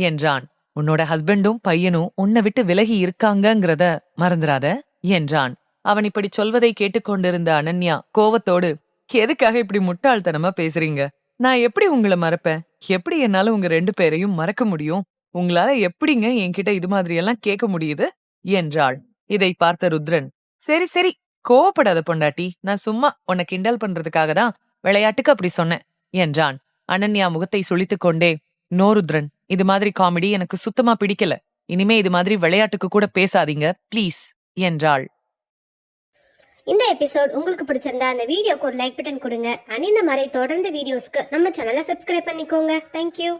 என்றான். உன்னோட ஹஸ்பண்டும் பையனும் உன்னை விட்டு விலகி இருக்காங்கங்கிறத மறந்துராத என்றான். அவன் இப்படி சொல்வதை கேட்டுக்கொண்டிருந்த அனன்யா கோவத்தோடு, எதுக்காக இப்படி முட்டாள்தனமா பேசுறீங்க? நான் எப்படி உங்களை மறப்பேன்? எப்படி என்னால உங்க 2 பேரையும் மறக்க முடியும்? உங்களால எப்படிங்க என்கிட்ட இது மாதிரியெல்லாம் கேட்க முடியுது என்றாள். இதை பார்த்த ருத்ரன், சரி சரி, கோவப்படாத பொண்டாட்டி, நான் சும்மா உன்னை கிண்டல் பண்றதுக்காக தான் விளையாட்டுக்கு அப்படி சொன்னேன் என்றான். அனன்யா முகத்தை சுளித்துக் கொண்டே, நோ ருத்ரன், இது மாதிரி காமெடி எனக்கு சுத்தமா பிடிக்கல. இனிமே இது மாதிரி விளையாட்டுக்கு கூட பேசாதீங்க ப்ளீஸ் என்றாள். இந்த எபிசோட் உங்களுக்கு பிடிச்சிருந்தா அந்த வீடியோக்கு ஒரு லைக் பட்டன் கொடுங்க. அண்ட் இந்த மாதிரி தொடர்ந்து வீடியோஸ்க்கு நம்ம சேனலை சப்ஸ்கிரைப் பண்ணிக்கோங்க. தேங்க்யூ.